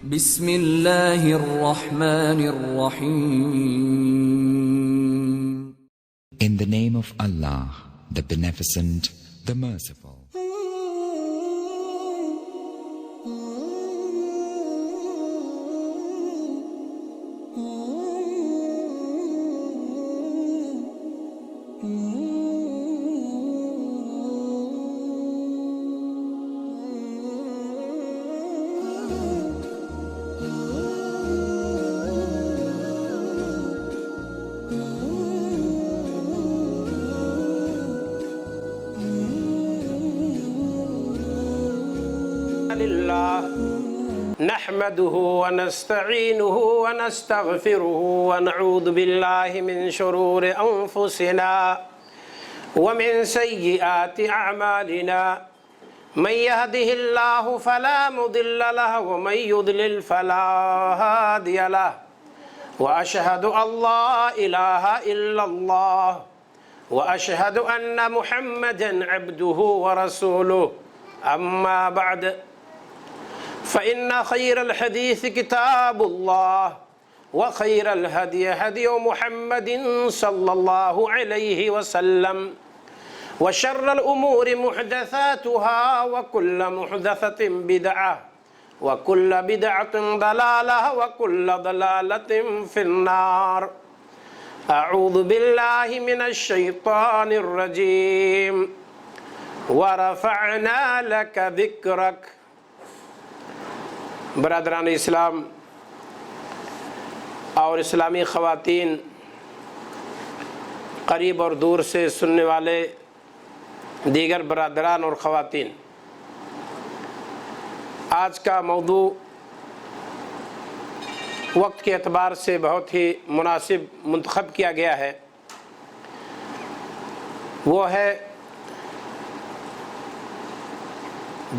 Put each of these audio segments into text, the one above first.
بسم اللہ الرحمن الرحیم. In the name of Allah, the Beneficent, the Merciful. نحمده ونستعينه ونستغفره ونعوذ بالله من شرور أنفسنا ومن سيئات أعمالنا من يهده الله فلا مضل له ومن يضلل فلا هادي له وأشهد أن لا إله إلا الله وأشهد أن محمدا عبده ورسوله. أما بعد فإن خير الحديث كتاب الله وخير الهدي هدي محمد صلى الله عليه وسلم وشر الأمور محدثاتها وكل محدثة بدعة وكل بدعة ضلالة وكل ضلالة في النار. أعوذ بالله من الشيطان الرجيم. ورفعنا لك ذكرك. برادران اسلام اور اسلامی خواتین، قریب اور دور سے سننے والے دیگر برادران اور خواتین، آج کا موضوع وقت کے اعتبار سے بہت ہی مناسب منتخب کیا گیا ہے. وہ ہے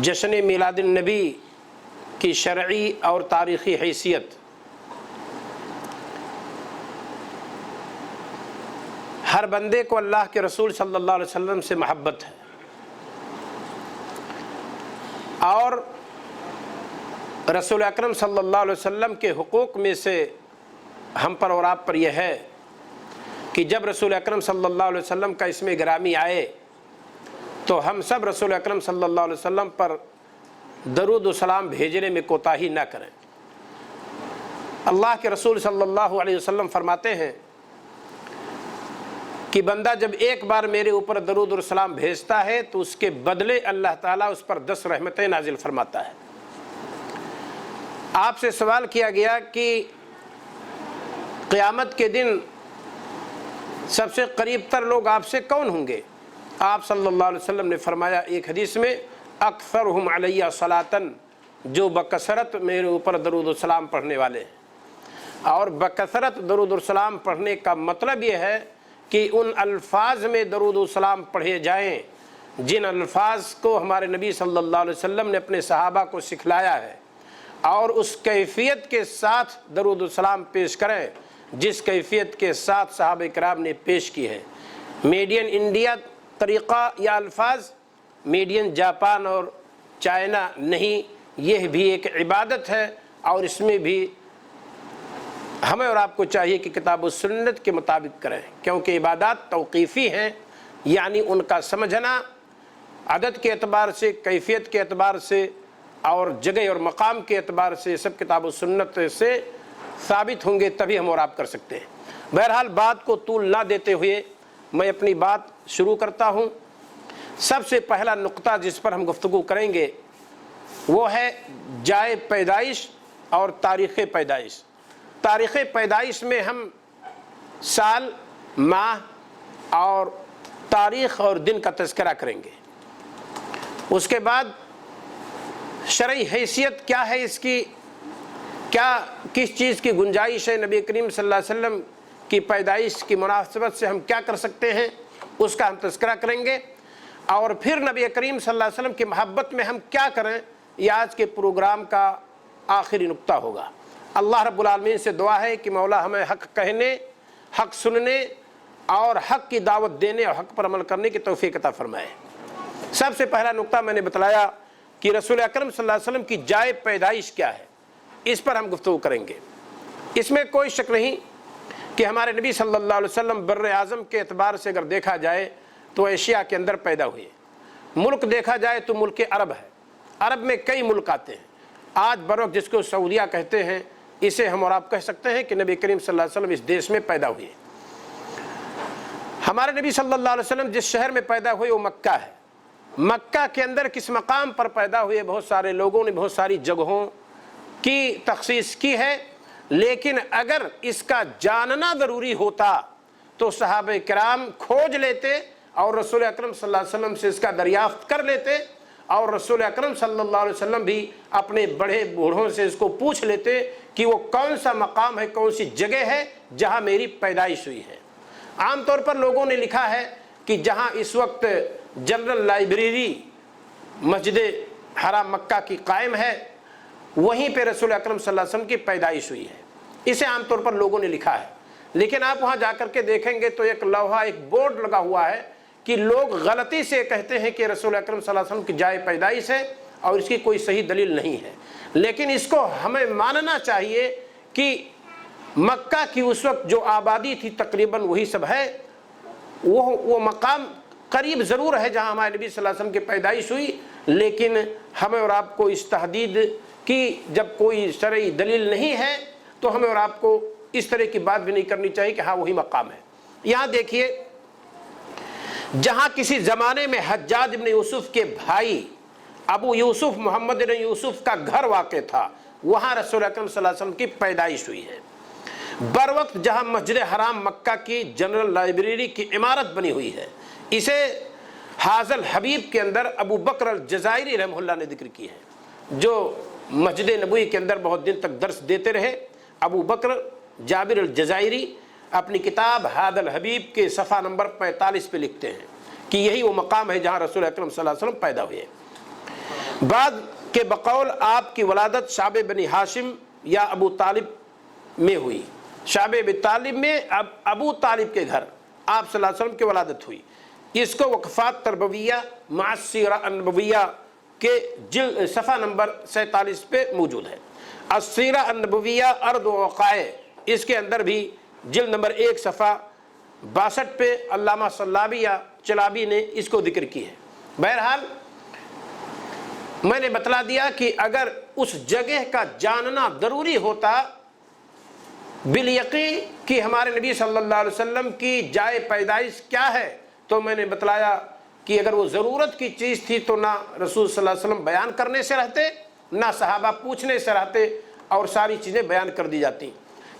جشن میلاد النبی کی شرعی اور تاریخی حیثیت. ہر بندے کو اللہ کے رسول صلی اللہ علیہ وسلم سے محبت ہے، اور رسول اکرم صلی اللہ علیہ وسلم کے حقوق میں سے ہم پر اور آپ پر یہ ہے کہ جب رسول اکرم صلی اللہ علیہ وسلم کا اسم گرامی آئے تو ہم سب رسول اکرم صلی اللہ علیہ وسلم پر درود و سلام بھیجنے میں کوتاہی نہ کریں. اللہ کے رسول صلی اللہ علیہ وسلم فرماتے ہیں کہ بندہ جب ایک بار میرے اوپر درود و سلام بھیجتا ہے تو اس کے بدلے اللہ تعالیٰ اس پر 10 رحمتیں نازل فرماتا ہے. آپ سے سوال کیا گیا کہ قیامت کے دن سب سے قریب تر لوگ آپ سے کون ہوں گے؟ آپ صلی اللہ علیہ وسلم نے فرمایا ایک حدیث میں، اکثرہم علیہ صلاۃً، جو بکثرت میرے اوپر درود و سلام پڑھنے والے ہیں. اور بکثرت درود و سلام پڑھنے کا مطلب یہ ہے کہ ان الفاظ میں درود و سلام پڑھے جائیں جن الفاظ کو ہمارے نبی صلی اللہ علیہ وسلم نے اپنے صحابہ کو سکھلایا ہے، اور اس کیفیت کے ساتھ درود و سلام پیش کریں جس کیفیت کے ساتھ صحابہ کرام نے پیش کی ہے. میڈ ان انڈیا طریقہ یا الفاظ میڈ ان جاپان اور چائنا نہیں، یہ بھی ایک عبادت ہے، اور اس میں بھی ہمیں اور آپ کو چاہیے کہ کتاب و سنت کے مطابق کریں، کیونکہ عبادات توقیفی ہیں، یعنی ان کا سمجھنا عدد کے اعتبار سے، کیفیت کے اعتبار سے اور جگہ اور مقام کے اعتبار سے سب کتاب و سنت سے ثابت ہوں گے، تبھی ہم اور آپ کر سکتے ہیں. بہرحال بات کو طول نہ دیتے ہوئے میں اپنی بات شروع کرتا ہوں. سب سے پہلا نقطہ جس پر ہم گفتگو کریں گے وہ ہے جائے پیدائش اور تاریخ پیدائش. تاریخ پیدائش میں ہم سال، ماہ اور تاریخ اور دن کا تذکرہ کریں گے. اس کے بعد شرعی حیثیت کیا ہے اس کی، کس چیز کی گنجائش ہے، نبی کریم صلی اللہ علیہ وسلم کی پیدائش کی مناسبت سے ہم کیا کر سکتے ہیں، اس کا ہم تذکرہ کریں گے. اور پھر نبی کریم صلی اللہ علیہ وسلم کی محبت میں ہم کیا کریں، یہ آج کے پروگرام کا آخری نقطہ ہوگا. اللہ رب العالمین سے دعا ہے کہ مولا ہمیں حق کہنے، حق سننے اور حق کی دعوت دینے اور حق پر عمل کرنے کی توفیق عطا فرمائے. سب سے پہلا نقطہ میں نے بتلایا کہ رسول اکرم صلی اللہ علیہ وسلم کی جائے پیدائش کیا ہے. اس پر ہم گفتگو کریں گے۔ اس میں کوئی شک نہیں کہ ہمارے نبی صلی اللہ علیہ وسلم بر اعظم کے اعتبار سے اگر دیکھا جائے تو ایشیا کے اندر پیدا ہوئے۔ ملک دیکھا جائے تو ملک عرب ہے، عرب میں کئی ملک آتے ہیں۔ آج بروقت جس کو سعودیہ کہتے ہیں، اسے ہم اور آپ کہہ سکتے ہیں کہ نبی کریم صلی اللہ علیہ وسلم اس دیش میں پیدا ہوئے۔ ہمارے نبی صلی اللہ علیہ وسلم جس شہر میں پیدا ہوئے وہ مکہ ہے۔ مکہ کے اندر کس مقام پر پیدا ہوئے، بہت سارے لوگوں نے بہت ساری جگہوں کی تخصیص کی ہے، لیکن اگر اس کا جاننا ضروری ہوتا تو صحابہ کرام کھوج لیتے اور رسول اکرم صلی اللہ علیہ وسلم سے اس کا دریافت کر لیتے، اور رسول اکرم صلی اللہ علیہ وسلم بھی اپنے بڑے بوڑھوں سے اس کو پوچھ لیتے کہ وہ کون سا مقام ہے، کون سی جگہ ہے جہاں میری پیدائش ہوئی ہے۔ عام طور پر لوگوں نے لکھا ہے کہ جہاں اس وقت جنرل لائبریری مسجد حرام مکہ کی قائم ہے، وہیں پہ رسول اکرم صلی اللہ علیہ وسلم کی پیدائش ہوئی ہے، اسے عام طور پر لوگوں نے لکھا ہے۔ لیکن آپ وہاں جا کر کے دیکھیں گے تو ایک لوحہ، ایک بورڈ لگا ہوا ہے کہ لوگ غلطی سے کہتے ہیں کہ رسول اکرم صلی اللہ علیہ وسلم کی جائے پیدائش ہے، اور اس کی کوئی صحیح دلیل نہیں ہے۔ لیکن اس کو ہمیں ماننا چاہیے کہ مکہ کی اس وقت جو آبادی تھی تقریباً وہی سب ہے، وہ مقام قریب ضرور ہے جہاں ہمارے نبی صلی اللہ علیہ وسلم کی پیدائش ہوئی، لیکن ہمیں اور آپ کو اس تحدید کی جب کوئی شرعی دلیل نہیں ہے تو ہمیں اور آپ کو اس طرح کی بات بھی نہیں کرنی چاہیے کہ ہاں وہی مقام ہے۔ یہاں دیکھیے، جہاں کسی زمانے میں حجاج ابن یوسف کے بھائی ابو یوسف محمد بن یوسف کا گھر واقع تھا، وہاں رسول اکرم صلی اللہ علیہ وسلم کی پیدائش ہوئی ہے۔ بروقت جہاں مسجد حرام مکہ کی جنرل لائبریری کی عمارت بنی ہوئی ہے، اسے حاضل حبیب کے اندر ابو بکر الجزائری رحمہ اللہ نے ذکر کی ہے، جو مسجد نبوی کے اندر بہت دن تک درس دیتے رہے۔ ابو بکر جابر الجزائری اپنی کتاب حاضل حبیب کے صفحہ نمبر 45 پہ لکھتے ہیں کہ یہی وہ مقام ہے جہاں رسول اکرم صلی اللہ علیہ وسلم پیدا ہوئے۔ بعد کے بقول آپ کی ولادت شعب بنی ہاشم یا ابو طالب میں ہوئی۔ شعب بن طالب میں ابو طالب کے گھر آپ صلی اللہ علیہ وسلم کی ولادت ہوئی۔ اس کو وقفات تربویہ مع السیرہ النبویہ کے صفحہ نمبر 47 پہ موجود ہے۔ السیرہ النبویہ ارض و وقائع، اس کے اندر بھی جلد نمبر 1 صفحہ 62 پہ علامہ صلابی یا چلابی نے اس کو ذکر کی ہے۔ بہرحال میں نے بتلا دیا کہ اگر اس جگہ کا جاننا ضروری ہوتا بالیقین کہ ہمارے نبی صلی اللہ علیہ وسلم کی جائے پیدائش کیا ہے، تو میں نے بتلایا کہ اگر وہ ضرورت کی چیز تھی تو نہ رسول صلی اللہ علیہ وسلم بیان کرنے سے رہتے، نہ صحابہ پوچھنے سے رہتے، اور ساری چیزیں بیان کر دی جاتی،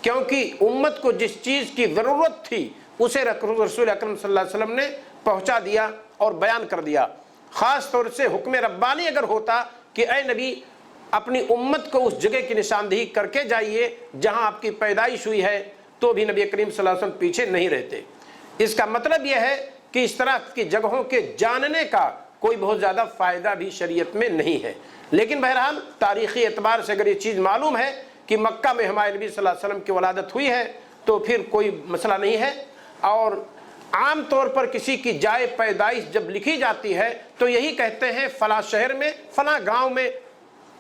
کیونکہ امت کو جس چیز کی ضرورت تھی اسے رسول اکرم صلی اللہ علیہ وسلم نے پہنچا دیا اور بیان کر دیا۔ خاص طور سے حکم ربانی اگر ہوتا کہ اے نبی اپنی امت کو اس جگہ کی نشاندہی کر کے جائیے جہاں آپ کی پیدائش ہوئی ہے، تو بھی نبی کریم صلی اللہ علیہ وسلم پیچھے نہیں رہتے۔ اس کا مطلب یہ ہے کہ اس طرح کی جگہوں کے جاننے کا کوئی بہت زیادہ فائدہ بھی شریعت میں نہیں ہے، لیکن بہرحال تاریخی اعتبار سے اگر یہ چیز معلوم ہے کہ مکہ میں ہمارے نبی صلی اللہ علیہ وسلم کی ولادت ہوئی ہے تو پھر کوئی مسئلہ نہیں ہے۔ اور عام طور پر کسی کی جائے پیدائش جب لکھی جاتی ہے تو یہی کہتے ہیں فلاں شہر میں فلاں گاؤں میں،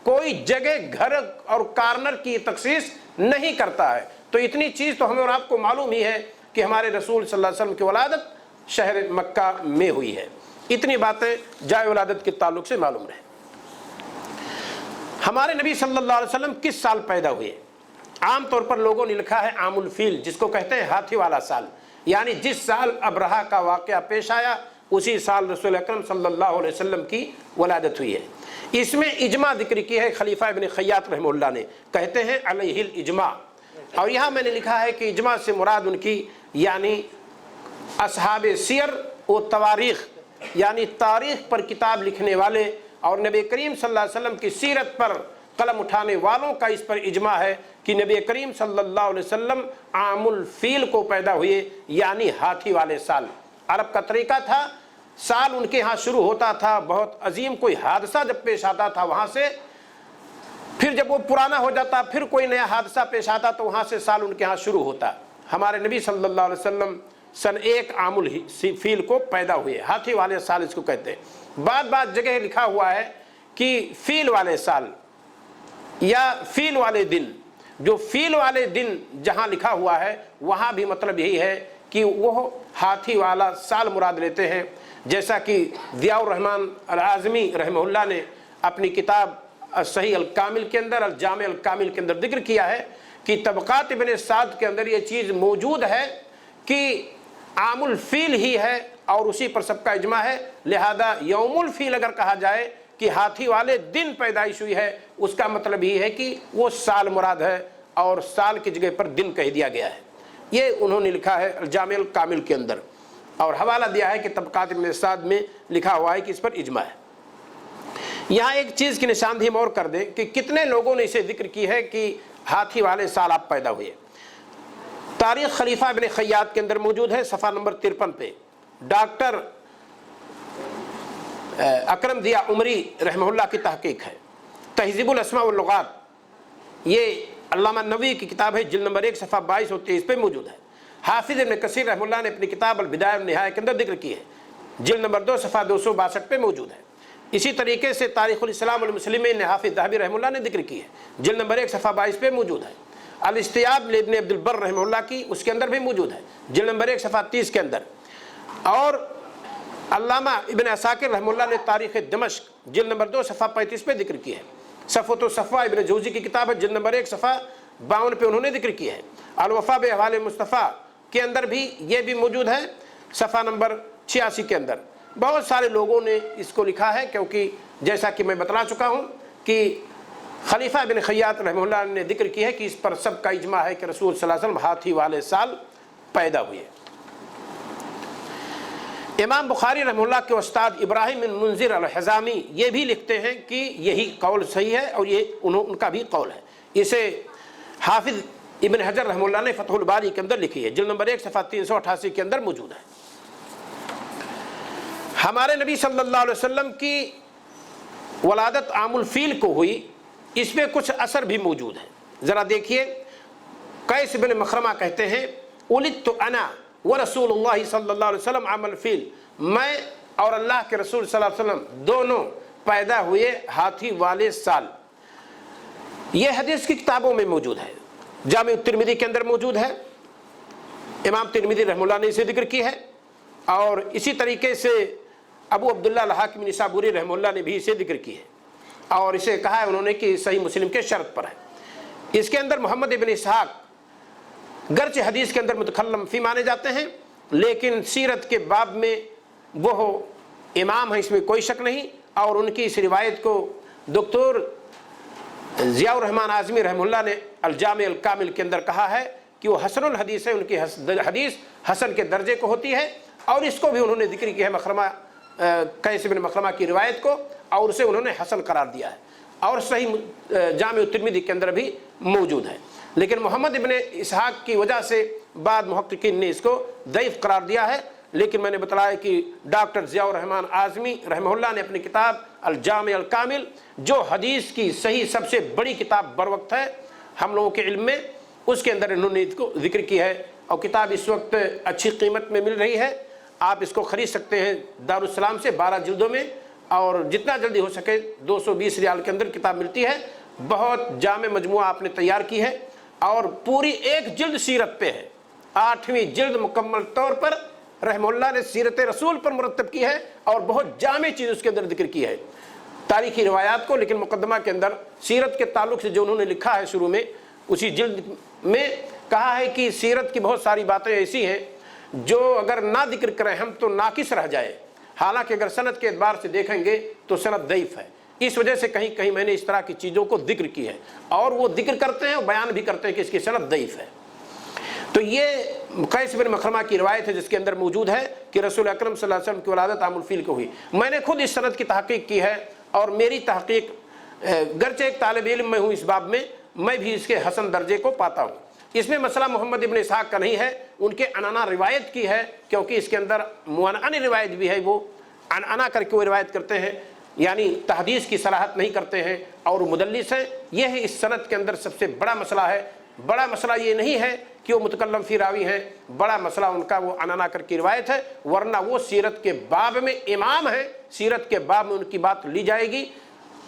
کوئی جگہ گھر اور کارنر کی تخصیص نہیں کرتا ہے۔ تو اتنی چیز تو ہمیں اور آپ کو معلوم ہی ہے کہ ہمارے رسول صلی اللہ علیہ وسلم کی ولادت شہر مکہ میں ہوئی ہے۔ اتنی باتیں جائے ولادت کے تعلق سے معلوم رہے۔ ہمارے نبی صلی اللہ علیہ وسلم کس سال پیدا ہوئے؟ عام طور پر لوگوں نے لکھا ہے عام الفیل، جس کو کہتے ہیں ہاتھی والا سال، یعنی جس سال ابرہہ کا واقعہ پیش آیا اسی سال رسول اکرم صلی اللہ علیہ وسلم کی ولادت ہوئی ہے۔ اس میں اجماع ذکر کی ہے خلیفہ ابن خیاط رحمہ اللہ نے، کہتے ہیں علیہ الاجماع، اور یہاں میں نے لکھا ہے کہ اجماع سے مراد ان کی یعنی اصحاب سیر و تواریخ، یعنی تاریخ پر کتاب لکھنے والے اور نبی کریم صلی اللہ علیہ وسلم کی سیرت پر قلم اٹھانے والوں کا اس پر اجماع ہے کہ نبی کریم صلی اللہ علیہ وسلم عام الفیل کو پیدا ہوئے، یعنی ہاتھی والے سال۔ عرب کا طریقہ تھا، سال ان کے ہاں شروع ہوتا تھا، بہت عظیم کوئی حادثہ جب پیش آتا تھا وہاں سے، پھر جب وہ پرانا ہو جاتا پھر کوئی نیا حادثہ پیش آتا تو وہاں سے سال ان کے ہاں شروع ہوتا۔ ہمارے نبی صلی اللہ علیہ وسلم سن 1 عام الفیل کو پیدا ہوئے، ہاتھی والے سال اس کو کہتے ہیں۔ بعد جگہ لکھا ہوا ہے کہ فیل والے سال، یا فیل والے دن، جو فیل والے دن جہاں لکھا ہوا ہے وہاں بھی مطلب یہی ہے کہ وہ ہاتھی والا سال مراد لیتے ہیں، جیسا کہ ضیاء الرحمن العازمی رحمہ اللہ نے اپنی کتاب صحیح الکامل کے اندر، الجامع الکامل کے اندر ذکر کیا ہے کہ طبقات ابن سعد کے اندر یہ چیز موجود ہے کہ عام الفیل ہی ہے اور اسی پر سب کا اجماع ہے، لہذا یوم الفیل اگر کہا جائے کہ ہاتھی والے دن پیدائش ہوئی ہے، اس کا مطلب یہ ہے کہ وہ سال مراد ہے اور سال کی جگہ پر دن کہہ دیا گیا ہے۔ یہ انہوں نے لکھا ہے الجامع الکامل کے اندر، اور حوالہ دیا ہے کہ طبقات ابن سعد میں لکھا ہوا ہے کہ اس پر اجماع ہے۔ یہاں ایک چیز کی نشاندہی اور کر دیں کہ کتنے لوگوں نے اسے ذکر کی ہے کہ ہاتھی والے سال آپ پیدا ہوئے۔ تاریخ خلیفہ ابن خیاط کے اندر موجود ہے، صفحہ نمبر 53 پہ ڈاکٹر اکرم ضیاء عمری رحمہ اللہ کی تحقیق ہے۔ تہذیب الاسماء واللغات یہ علامہ نووی کی کتاب ہے، جلد نمبر 1 صفحہ 22 اور 23 پہ موجود ہے۔ حافظ ابن کثیر رحمہ اللہ نے اپنی کتاب البدایہ والنہایہ کے اندر ذکر کی ہے، جلد نمبر 2 صفحہ 262 پہ موجود ہے۔ اسی طریقے سے تاریخ الاسلام والمسلمین نے حافظ ذہبی رحمہ اللہ نے ذکر کی ہے، جلد نمبر 1 صفحہ 22 پہ موجود ہے۔ الاستیاب لابن عبد البر رحمہ اللہ کی اس کے اندر بھی موجود ہے، جلد نمبر 1 صفحہ 30 کے اندر۔ اور علامہ ابن عساکر رحمہ اللہ نے تاریخ دمشق جلد نمبر 2 صفحہ 35 پہ ذکر کی ہے۔ صفوۃ الصفوہ ابن جوزی کی کتاب ہے، جلد نمبر 1 صفحہ 52 پہ انہوں نے ذکر کی ہے۔ الوفا بأحوال مصطفیٰ کے اندر بھی یہ بھی موجود ہے، صفحہ نمبر 86 کے اندر۔ بہت سارے لوگوں نے اس کو لکھا ہے، کیونکہ جیسا کہ میں بتلا چکا ہوں کہ خلیفہ ابن خیاط رحمہ اللہ نے ذکر کی ہے کہ اس پر سب کا اجماع ہے کہ رسول صلی اللہ علیہ وسلم ہاتھی والے سال پیدا ہوئے۔ امام بخاری رحمہ اللہ کے استاد ابراہیم بن منذر الحزامی یہ بھی لکھتے ہیں کہ یہی قول صحیح ہے اور یہ ان کا بھی قول ہے۔ اسے حافظ ابن حجر رحمہ اللہ نے فتح الباری کے اندر لکھی ہے، جلد نمبر 1 صفحہ 388 کے اندر موجود ہے۔ ہمارے نبی صلی اللہ علیہ وسلم کی ولادت عام الفیل کو ہوئی، اس میں کچھ اثر بھی موجود ہے۔ ذرا دیکھیے، قیس بن مخرمہ کہتے ہیں ولدت انا ورسول اللہ صلی اللہ علیہ وسلم عام الفیل، میں اور اللہ کے رسول صلی اللہ علیہ وسلم دونوں پیدا ہوئے ہاتھی والے سال۔ یہ حدیث کی کتابوں میں موجود ہے، جامع ترمذی کے اندر موجود ہے، امام ترمذی رحمہ اللہ نے اسے ذکر کی ہے، اور اسی طریقے سے ابو عبداللہ الحاکم نسابوری رحمہ اللہ نے بھی اسے ذکر کی ہے، اور اسے کہا ہے انہوں نے کہ صحیح مسلم کے شرط پر ہے۔ اس کے اندر محمد ابن اسحاق گرچہ حدیث کے اندر متکلم فی مانے جاتے ہیں، لیکن سیرت کے باب میں وہ امام ہیں، اس میں کوئی شک نہیں، اور ان کی اس روایت کو دکتور ضیاء الرحمن اعظمی رحمہ اللہ نے الجامع الکامل کے اندر کہا ہے کہ وہ حسن الحدیث ہے، ان کی حدیث حسن کے درجے کو ہوتی ہے، اور اس کو بھی انہوں نے ذکر کیا ہے مخرمہ قیس بن مخرمہ کی روایت کو، اور اسے انہوں نے حسن قرار دیا ہے، اور صحیح جامع ترمذی کے اندر بھی موجود ہے۔ لیکن محمد ابن اسحاق کی وجہ سے بعد محققین نے اس کو ضعیف قرار دیا ہے، لیکن میں نے بتلایا کہ ڈاکٹر ضیاء الرحمن اعظمی رحمہ اللہ نے اپنی کتاب الجامع الکامل، جو حدیث کی صحیح سب سے بڑی کتاب بر وقت ہے ہم لوگوں کے علم میں، اس کے اندر انہوں نے اس کو ذکر کی ہے، اور کتاب اس وقت اچھی قیمت میں مل رہی ہے، آپ اس کو خرید سکتے ہیں دارالسلام سے 12 جلدوں میں، اور جتنا جلدی ہو سکے 220 ریال کے اندر کتاب ملتی ہے۔ بہت جامع مجموعہ آپ نے تیار کی ہے، اور پوری ایک جلد سیرت پہ ہے، 8ویں جلد مکمل طور پر رحمہ اللہ نے سیرت رسول پر مرتب کی ہے، اور بہت جامع چیز اس کے اندر ذکر کی ہے، تاریخی روایات کو، لیکن مقدمہ کے اندر سیرت کے تعلق سے جو انہوں نے لکھا ہے شروع میں اسی جلد میں کہا ہے کہ سیرت کی بہت ساری باتیں ایسی ہیں جو اگر نہ ذکر کریں ہم تو ناقص رہ جائے، حالانکہ اگر سند کے اعتبار سے دیکھیں گے تو سند ضعیف ہے، اس وجہ سے کہیں کہیں میں نے اس طرح کی چیزوں کو ذکر کی ہے، اور وہ ذکر کرتے ہیں اور بیان بھی کرتے ہیں کہ اس کی سند ضعیف ہے۔ تو یہ قیس بن مخرمہ کی روایت ہے جس کے اندر موجود ہے کہ رسول اکرم صلی اللہ علیہ وسلم کی ولادت عام الفیل کو ہوئی۔ میں نے خود اس سند کی تحقیق کی ہے، اور میری تحقیق گرچہ ایک طالب علم میں ہوں اس باب میں بھی اس کے حسن درجے کو پاتا ہوں۔ اس میں مسئلہ محمد ابن اسحاق کا نہیں ہے، ان کے عنعنہ روایت کی ہے، کیونکہ اس کے اندر معنعن روایت بھی ہے، وہ عنعنہ کر کے وہ روایت کرتے ہیں، یعنی تحدیث کی صلاحت نہیں کرتے ہیں اور مدلس ہیں۔ یہ ہے اس سند کے اندر سب سے بڑا مسئلہ ہے۔ بڑا مسئلہ یہ نہیں ہے کہ وہ متکلم فی راوی ہیں، بڑا مسئلہ ان کا وہ عنعنہ کر کی روایت ہے، ورنہ وہ سیرت کے باب میں امام ہیں، سیرت کے باب میں ان کی بات لی جائے گی،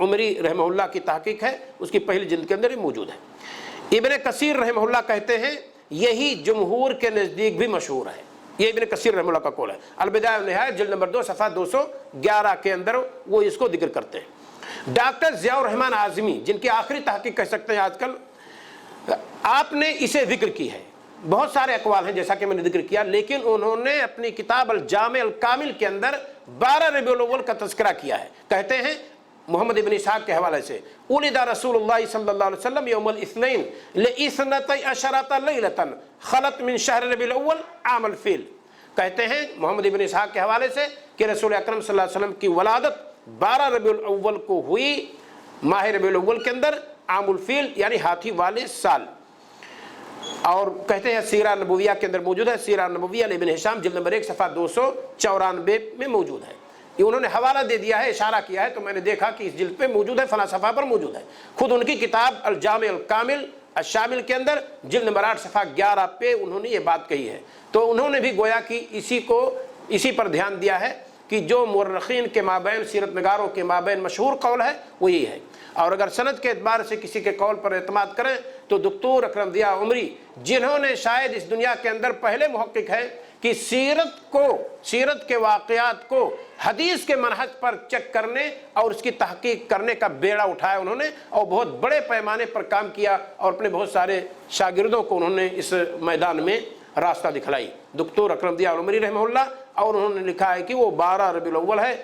عمری رحمہ اللہ کی تحقیق ہے، اس کی پہلی جلد کے اندر یہ موجود ہے۔ ابن کثیر رحمہ اللہ کہتے ہیں یہی جمہور کے نزدیک بھی مشہور ہے، یہ ابن کثیر رحمہ اللہ کا قول ہے۔ البدایہ والنہایہ جلد نمبر 2 صفحہ 211 کے اندر وہ اس کو ذکر کرتے ہیں۔ ڈاکٹر ضیاء الرحمن اعظمی، جن کی آخری تحقیق کہہ سکتے ہیں آج کل، آپ نے اسے ذکر کی ہے، بہت سارے اقوال ہیں جیسا کہ میں نے ذکر کیا، لیکن انہوں نے اپنی کتاب الجامع الکامل کے اندر 12 ربیع الاول کا تذکرہ کیا ہے۔ کہتے ہیں محمد ابن اسحاق کے حوالے سے، ولد رسول اللہ صلی اللہ علیہ وسلم یوم الاثنین لاثنتی عشرۃ لیلۃ خلت من شہر ربیع الاول عام الفیل۔ کہتے ہیں محمد ابن اسحاق کے حوالے سے کہ رسول اکرم صلی اللہ علیہ وسلم کی ولادت 12 ربیع الاول کو ہوئی، ماہ ربیع الاول کے اندر، عام الفیل یعنی ہاتھی والے سال۔ اور کہتے ہیں سیرہ نبویہ کے اندر موجود ہے، سیرہ نبویہ ابن ہشام جلد نمبر 1 صفحہ 294 میں موجود ہے۔ یہ انہوں نے حوالہ دے دیا ہے، اشارہ کیا ہے، تو میں نے دیکھا کہ اس جلد پہ موجود ہے، فلاں صفحہ پر موجود ہے۔ خود ان کی کتاب الجامع الکامل الشامل کے اندر جلد نمبر 8 صفحہ 11 پہ انہوں نے یہ بات کہی ہے۔ تو انہوں نے بھی گویا کہ اسی پر دھیان دیا ہے کہ جو مورخین کے مابین، سیرت نگاروں کے مابین مشہور قول ہے وہ یہی ہے۔ اور اگر سند کے اعتبار سے کسی کے قول پر اعتماد کریں تو دکتور اکرم ضیاء عمری، جنہوں نے شاید اس دنیا کے اندر پہلے محقق ہیں کہ سیرت کے واقعات کو حدیث کے منہج پر چیک کرنے اور اس کی تحقیق کرنے کا بیڑا اٹھایا انہوں نے، اور بہت بڑے پیمانے پر کام کیا، اور اپنے بہت سارے شاگردوں کو انہوں نے اس میدان میں راستہ دکھلائی، دکتور اکرم ضیاء عمری رحمہ اللہ۔ اور انہوں نے لکھا ہے کہ وہ 12 ربیع الاول ہے،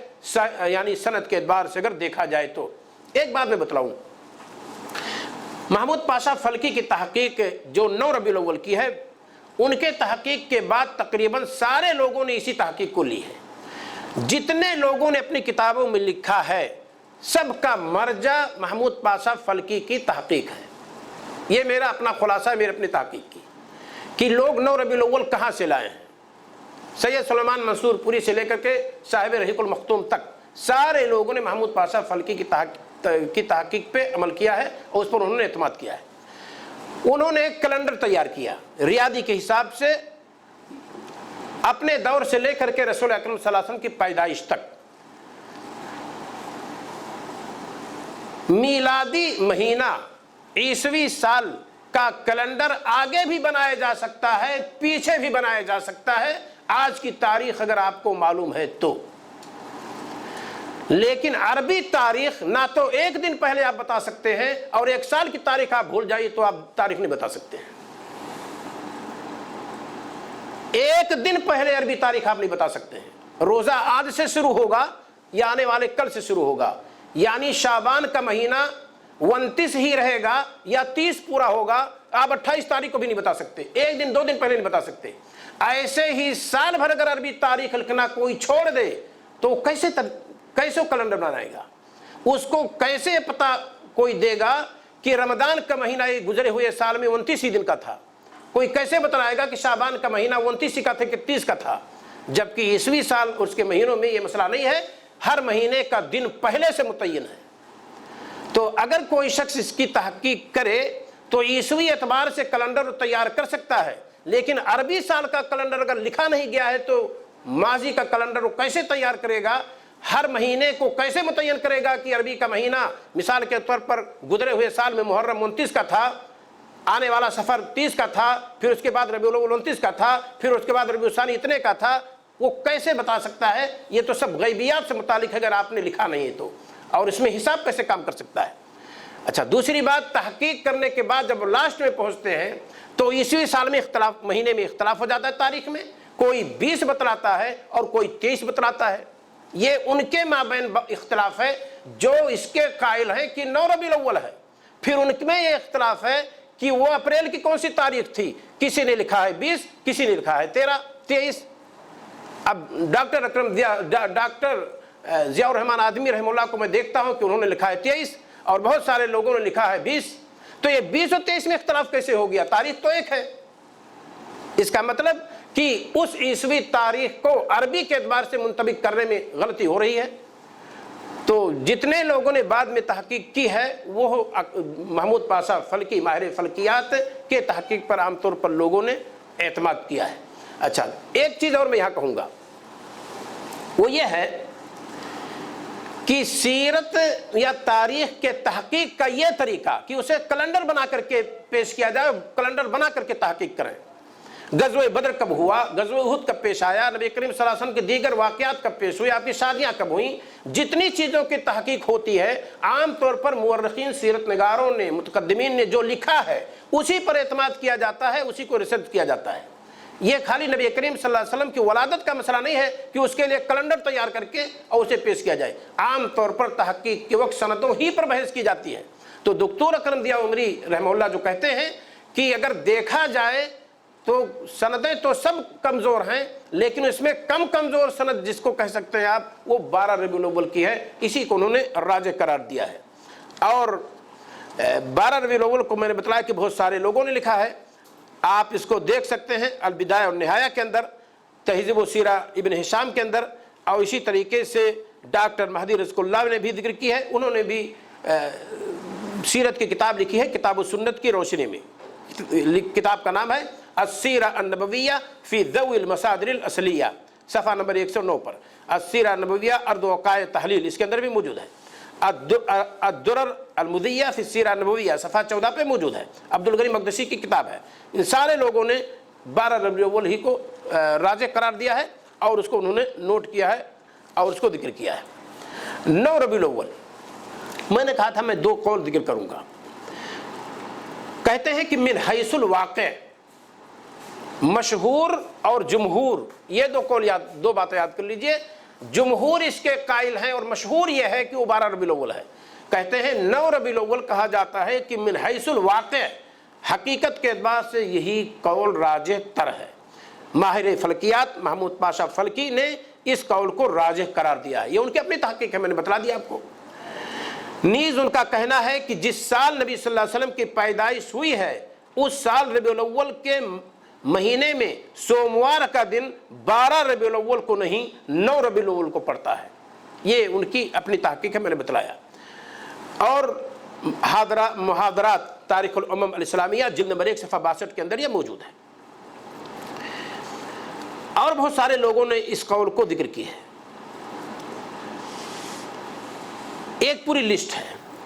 یعنی سند کے اعتبار سے اگر دیکھا جائے تو۔ ایک بات میں بتلاؤں، محمود پاشا فلکی کی تحقیق جو 9 ربیع الاول کی ہے، ان کے تحقیق کے بعد تقریباً سارے لوگوں نے اسی تحقیق کو لی ہے۔ جتنے لوگوں نے اپنی کتابوں میں لکھا ہے سب کا مرجع محمود پاشا فلکی کی تحقیق ہے۔ یہ میرا اپنا خلاصہ ہے، میرے اپنی تحقیق کی، کہ لوگ 9 ربیع الاول کہاں سے لائے ہیں۔ سید سلیمان منصور پوری سے لے کر کے صاحب رحیق المختوم تک سارے لوگوں نے محمود پاشا فلکی کی تحقیق پہ عمل کیا ہے، اور اس پر انہوں نے اعتماد کیا ہے۔ انہوں نے ایک کیلنڈر تیار کیا ریاضی کے حساب سے، اپنے دور سے لے کر کے رسول اکرم صلی اللہ علیہ وسلم کی پیدائش تک، میلادی مہینہ عیسوی سال کا کیلنڈر آگے بھی بنایا جا سکتا ہے، پیچھے بھی بنایا جا سکتا ہے، آج کی تاریخ اگر آپ کو معلوم ہے تو۔ لیکن عربی تاریخ نہ تو ایک دن پہلے آپ بتا سکتے ہیں، اور ایک سال کی تاریخ آپ بھول جائیے تو آپ تاریخ نہیں بتا سکتے ہیں۔ ایک دن پہلے عربی تاریخ آپ نہیں بتا سکتے ہیں۔ روزہ آج سے شروع ہوگا یا آنے والے کل سے شروع ہوگا، یعنی شعبان کا مہینہ 29 ہی رہے گا یا 30 پورا ہوگا، آپ 28 تاریخ کو بھی نہیں بتا سکتے، ایک دن 2 دن پہلے نہیں بتا سکتے۔ ایسے ہی سال بھر اگر عربی تاریخ لکھنا کوئی چھوڑ دے تو کیسے کیلنڈر بنائے گا؟ اس کو کیسے پتا کوئی دے گا کہ رمضان کا مہینہ ایک گزرے ہوئے سال میں 29 ہی دن کا تھا؟ کوئی کیسے بتلائے گا کہ شعبان کا مہینہ 29 کا تھا کہ 30 کا تھا؟ جبکہ عیسوی سال اس کے مہینوں میں یہ مسئلہ نہیں ہے، ہر مہینے کا دن پہلے سے متعین ہے۔ تو اگر کوئی شخص اس کی تحقیق کرے تو عیسوی اعتبار سے کیلنڈر تیار کر سکتا ہے، لیکن عربی سال کا کیلنڈر اگر لکھا نہیں گیا ہے تو ماضی کا کیلنڈر وہ کیسے تیار کرے گا؟ ہر مہینے کو کیسے متعین کرے گا کہ عربی کا مہینہ مثال کے طور پر گزرے ہوئے سال میں محرم 29 کا تھا، آنے والا سفر 30 کا تھا، پھر اس کے بعد ربیع الاول 29 کا تھا، پھر اس کے بعد ربیع الثانی اتنے کا تھا؟ وہ کیسے بتا سکتا ہے؟ یہ تو سب غیبیات سے متعلق ہے اگر آپ نے لکھا نہیں ہے تو، اور اس میں حساب کیسے کام کر سکتا ہے؟ اچھا، دوسری بات، تحقیق کرنے کے بعد جب لاسٹ میں پہنچتے ہیں تو عیسوی سال میں مہینے میں اختلاف ہو جاتا ہے تاریخ میں، کوئی 20 بتلاتا ہے اور کوئی 23 بتلاتا ہے۔ یہ ان کے مابین اختلاف ہے جو اس کے قائل ہیں کہ 9 ربیع الاول ہے۔ پھر ان میں یہ اختلاف ہے کہ وہ اپریل کی کون سی تاریخ تھی، کسی نے لکھا ہے 20، کسی نے لکھا ہے 13، 23۔ اب ڈاکٹر ضیاء الرحمن اعظمی رحمہ اللہ کو میں دیکھتا ہوں کہ انہوں نے لکھا ہے 23، اور بہت سارے لوگوں نے لکھا ہے 20، تو یہ 20 اور 23 میں اختلاف کیسے ہو گیا؟ تاریخ تو ایک ہے۔ اس کا مطلب کہ اس عیسوی تاریخ کو عربی کے اعتبار سے منطبق کرنے میں غلطی ہو رہی ہے۔ تو جتنے لوگوں نے بعد میں تحقیق کی ہے وہ محمود پاشا فلکی، ماہر فلکیات کے تحقیق پر عام طور پر لوگوں نے اعتماد کیا ہے۔ اچھا، ایک چیز اور میں یہاں کہوں گا، وہ یہ ہے کہ سیرت یا تاریخ کے تحقیق کا یہ طریقہ کہ اسے کیلنڈر بنا کر کے پیش کیا جائے، کیلنڈر بنا کر کے تحقیق کریں۔ غزوہ بدر کب ہوا، غزوہ احد کب پیش آیا، نبی کریم صلی اللہ علیہ وسلم کے دیگر واقعات کب پیش ہوئے، آپ کی شادیاں کب ہوئیں، جتنی چیزوں کی تحقیق ہوتی ہے عام طور پر مورخین سیرت نگاروں نے، متقدمین نے جو لکھا ہے اسی پر اعتماد کیا جاتا ہے، اسی کو ریسرچ کیا جاتا ہے۔ یہ خالی نبی کریم صلی اللہ علیہ وسلم کی ولادت کا مسئلہ نہیں ہے کہ اس کے لیے کیلنڈر تیار کر کے اور اسے پیش کیا جائے، عام طور پر تحقیق کے وقت سندوں ہی پر بحث کی جاتی ہے۔ تو دکتور اکرم ضیاء عمری رحمہ اللہ جو کہتے ہیں کہ اگر دیکھا جائے تو سندیں تو سب کمزور ہیں، لیکن اس میں کم کمزور سند جس کو کہہ سکتے ہیں آپ وہ 12 ربیع الاول کی ہے، اسی کو انہوں نے راجح قرار دیا ہے۔ اور 12 ربیع الاول کو میں نے بتلایا کہ بہت سارے لوگوں نے لکھا ہے، آپ اس کو دیکھ سکتے ہیں البدایہ والنہایہ کے اندر، تہذیب السیرہ ابن ہشام کے اندر، اور اسی طریقے سے ڈاکٹر مہدی رزق اللہ نے بھی ذکر کی ہے، انہوں نے بھی سیرت کی کتاب لکھی ہے کتاب السنت کی روشنی میں۔ کتاب کا نام ہے السیرہ النبویہ فی ضوء المصادر الاصلیہ، صفحہ نمبر 109 پر السیرہ النبویہ ارد وقائع تحلیل، اس کے اندر بھی موجود ہے۔ الدرر المضیہ فی السیرہ النبویہ صفحہ 14 پہ موجود ہے، عبدالغنی مقدسی کی کتاب ہے۔ ان سارے لوگوں نے 12 ربیع الاول ہی کو راجح قرار دیا ہے اور اس کو انہوں نے نوٹ کیا ہے اور اس کو ذکر کیا ہے۔ 9 ربیع الاول میں نے کہا تھا میں 2 قول ذکر کروں گا۔ کہتے ہیں کہ من حیث الواقع، مشہور اور جمہور، یہ 2 قول یاد، 2 باتیں یاد کر لیجئے۔ جمہور اس کے قائل ہیں اور مشہور یہ ہے کہ وہ 12 ربیع الاول ہے۔ کہتے ہیں 9 ربیع الاول کہا جاتا ہے کہ من حیث الواقع، حقیقت کے اعتبار سے یہی قول راجح تر ہے۔ ماہر فلکیات محمود پاشا فلکی نے اس قول کو راجح قرار دیا ہے، یہ ان کی اپنی تحقیق ہے، میں نے بتلا دیا آپ کو۔ نیز ان کا کہنا ہے کہ جس سال نبی صلی اللہ علیہ وسلم کی پیدائش ہوئی ہے اس سال ربیع الاول کے مہینے میں سوموار کا دن 12 ربیع الاول کو نہیں 9 ربیع الاول کو پڑتا ہے، یہ ان کی اپنی تحقیق ہے، میں نے بتلایا۔ اور محاضرات تاریخ الامم الاسلامیہ جلد نمبر 1 صفحہ 62 کے اندر یہ موجود ہے۔ اور بہت سارے لوگوں نے اس قول کو ذکر کی ہے، ایک پوری لسٹ ہے،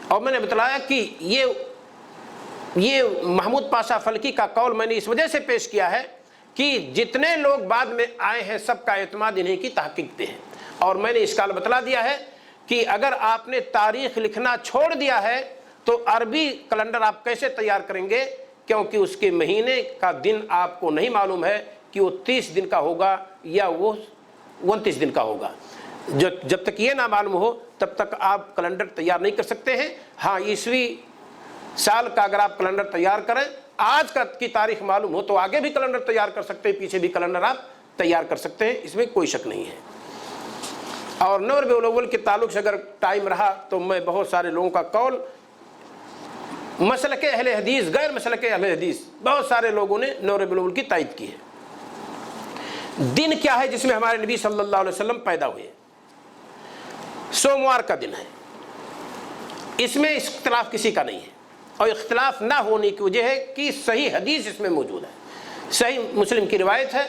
اور میں نے بتلایا کہ یہ محمود پاشا فلکی کا قول میں نے اس وجہ سے پیش کیا ہے کہ جتنے لوگ بعد میں آئے ہیں سب کا اعتماد انہیں کی تحقیق پہ ہے۔ اور میں نے اس کا بتلا دیا ہے کہ اگر آپ نے تاریخ لکھنا چھوڑ دیا ہے تو عربی کیلنڈر آپ کیسے تیار کریں گے، کیونکہ اس کے مہینے کا دن آپ کو نہیں معلوم ہے کہ وہ 30 دن کا ہوگا یا وہ 29 دن کا ہوگا۔ جب تک یہ نہ معلوم ہو تب تک آپ کیلنڈر تیار نہیں کر سکتے ہیں۔ ہاں، عیسوی سال کا اگر آپ کیلنڈر تیار کریں، آج کی تاریخ معلوم ہو تو آگے بھی کیلنڈر تیار کر سکتے ہیں، پیچھے بھی کیلنڈر آپ تیار کر سکتے ہیں، اس میں کوئی شک نہیں ہے۔ اور 9 ربیع الاول کے تعلق سے اگر ٹائم رہا تو میں بہت سارے لوگوں کا قول، مسلک اہل حدیث، غیر مسلک اہل حدیث، بہت سارے لوگوں نے 9 ربیع الاول کی تائید کی ہے۔ دن کیا ہے جس میں ہمارے نبی صلی اللہ علیہ وسلم پیدا ہوئے؟ سوموار کا دن ہے، اس میں اختلاف کسی کا نہیں ہے، اور اختلاف نہ ہونے کی وجہ ہے کہ صحیح حدیث اس میں موجود ہے۔ صحیح مسلم کی روایت ہے،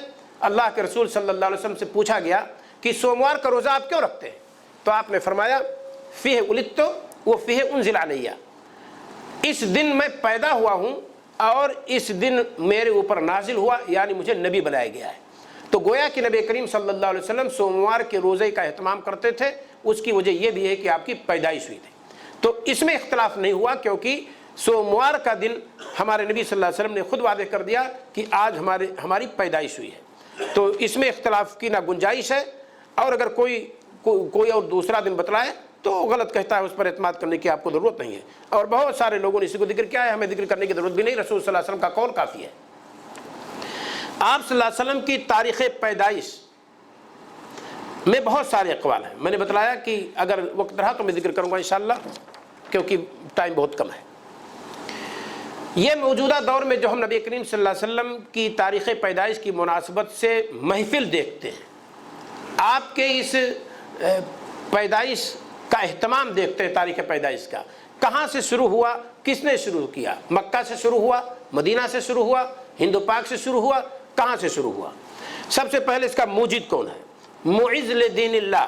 اللہ کے رسول صلی اللہ علیہ وسلم سے پوچھا گیا کہ سوموار کا روزہ آپ کیوں رکھتے ہیں؟ تو آپ نے فرمایا فیہ ولدت و فیہ انزل علیہ، اس دن میں پیدا ہوا ہوں اور اس دن میرے اوپر نازل ہوا، یعنی مجھے نبی بنایا گیا ہے۔ تو گویا کہ نبی کریم صلی اللہ علیہ وسلم سوموار کے روزے کا اہتمام کرتے تھے، اس کی وجہ یہ بھی ہے کہ آپ کی پیدائش ہوئی تھی۔ تو اس میں اختلاف نہیں ہوا، کیونکہ سوموار کا دن ہمارے نبی صلی اللہ علیہ وسلم نے خود وعدہ کر دیا کہ آج ہماری پیدائش ہوئی ہے، تو اس میں اختلاف کی نہ گنجائش ہے۔ اور اگر کوئی اور دوسرا دن بتلائے تو غلط کہتا ہے، اس پر اعتماد کرنے کی آپ کو ضرورت نہیں ہے۔ اور بہت سارے لوگوں نے اسی کو ذکر کیا ہے، ہمیں ذکر کرنے کی ضرورت بھی نہیں، رسول صلی اللہ علیہ وسلم کا قول کافی ہے۔ آپ صلی اللہ علیہ وسلم کی تاریخ پیدائش میں بہت سارے اقوال ہیں، میں نے بتلایا کہ اگر وقت رہا تو میں ذکر کروں گا انشاءاللہ، کیونکہ ٹائم بہت کم ہے۔ یہ موجودہ دور میں جو ہم نبی کریم صلی اللہ علیہ وسلم کی تاریخ پیدائش کی مناسبت سے محفل دیکھتے ہیں، آپ کے اس پیدائش کا اہتمام دیکھتے ہیں، تاریخ پیدائش کا کہاں سے شروع ہوا، کس نے شروع کیا؟ مکہ سے شروع ہوا، مدینہ سے شروع ہوا، ہند و پاک سے شروع ہوا، کہاں سے شروع ہوا؟ سب سے پہلے اس کا موجد کون ہے؟ معز لدین اللہ،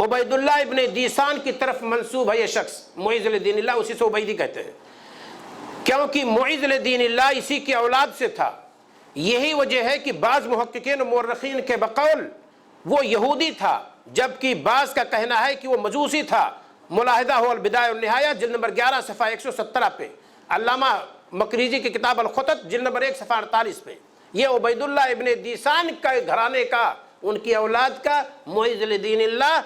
عبیداللہ ابن دیسان کی طرف منسوب ہے یہ شخص، معیز الدین اللہ، اسی سے عبیدی کہتے ہیں، کیونکہ معیز الدین اللہ اسی کی اولاد سے تھا۔ یہی وجہ ہے کہ بعض محققین و مورخین کے بقول وہ یہودی تھا، جبکہ بعض کا کہنا ہے کہ وہ مجوسی تھا۔ ملاحظہ ہو البدایہ والنہایہ جلد نمبر 11 صفحہ 117 پہ، علامہ مقریزی کی کتاب الخطط جلد نمبر 1 صفحہ 48 پہ، یہ عبیداللہ ابن دیسان کا گھرانے کا، ان کی اولاد کا معیز الدین اللہ،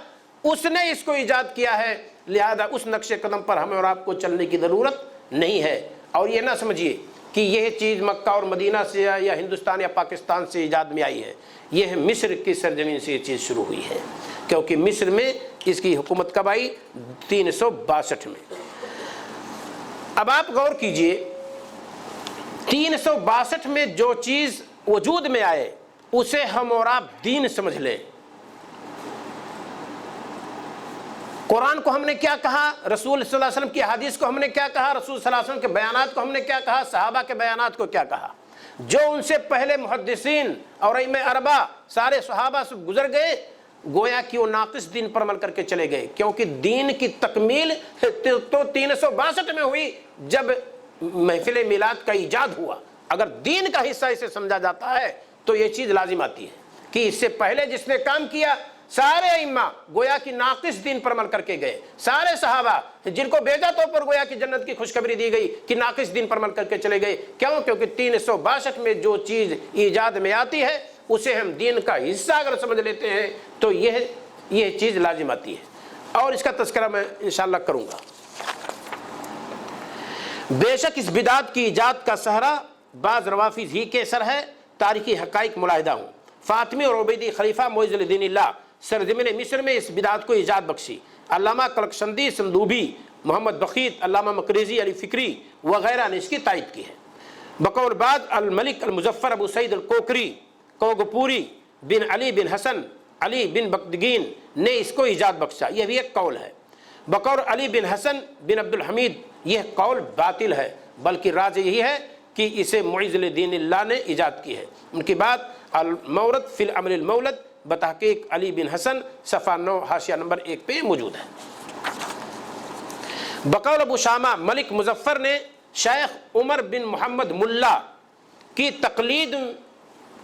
اس نے اس کو ایجاد کیا ہے، لہذا اس نقش قدم پر ہمیں اور آپ کو چلنے کی ضرورت نہیں ہے۔ اور یہ نہ سمجھیے کہ یہ چیز مکہ اور مدینہ سے یا ہندوستان یا پاکستان سے ایجاد میں آئی ہے، یہ مصر کی سرزمین سے یہ چیز شروع ہوئی ہے، کیونکہ مصر میں اس کی حکومت کب آئی؟ 362 میں۔ اب آپ غور کیجئے، 362 میں جو چیز وجود میں آئے اسے ہم اور آپ دین سمجھ لیں۔ قرآن کو ہم نے کیا کہا، رسول صلی اللہ علیہ وسلم کی حدیث کو ہم نے کیا کہا، رسول صلی اللہ علیہ وسلم کے بیانات کو ہم نے کیا کہا، صحابہ کے بیانات کو کیا کہا، جو ان سے پہلے محدثین اور ائمہ اربعہ سارے صحابہ سے گزر گئے، گویا کہ وہ ناقص دین پر عمل کر کے چلے گئے، کیونکہ دین کی تکمیل تو 362 میں ہوئی جب محفل میلاد کا ایجاد ہوا۔ اگر دین کا حصہ اسے سمجھا جاتا ہے تو یہ چیز لازم آتی ہے کہ اس سے پہلے جس نے کام کیا سارے ائمہ گویا کہ ناقص دین پر عمل کر کے گئے، سارے صحابہ جن کو بھیجا تو پر گویا کہ جنت کی خوشخبری دی گئی کہ ناقص دین پر عمل کر کے چلے گئے۔ کیوں؟ کیونکہ 362 میں جو چیز ایجاد میں آتی ہے اسے ہم دین کا حصہ اگر سمجھ لیتے ہیں تو یہ چیز لازم آتی ہے، اور اس کا تذکرہ میں انشاءاللہ کروں گا۔ بے شک اس بدعت کی ایجاد کا سہرا بعض روافض ہی کے اثر ہے، تاریخی حقائق ملاحظہ ہوں۔ فاطمی اور عبیدی خلیفہ معیز الدین اللہ سرزمین مصر میں اس بدعت کو ایجاد بخشی۔ علامہ کلکشندی، سندوبی، محمد بخیت، علامہ مقریزی، علی فکری وغیرہ نے اس کی تائید کی ہے۔ بقول بعد الملک المظفر ابو سعید الکوکری کوگپوری بن علی بن حسن علی بن بگتگین نے اس کو ایجاد بخشا، یہ بھی ایک قول ہے۔ بقول علی بن حسن بن عبد الحمید یہ قول باطل ہے، بلکہ راج یہی ہے کہ اسے معیز الدین اللہ نے ایجاد کی ہے۔ ان کی بات المورد فی العمل المولد بتحقیق علی بن حسن صفحہ 9 حاشیہ نمبر 1 پہ موجود ہے۔ بقول ابو شامہ ملک مظفر نے شیخ عمر بن محمد ملا کی تقلید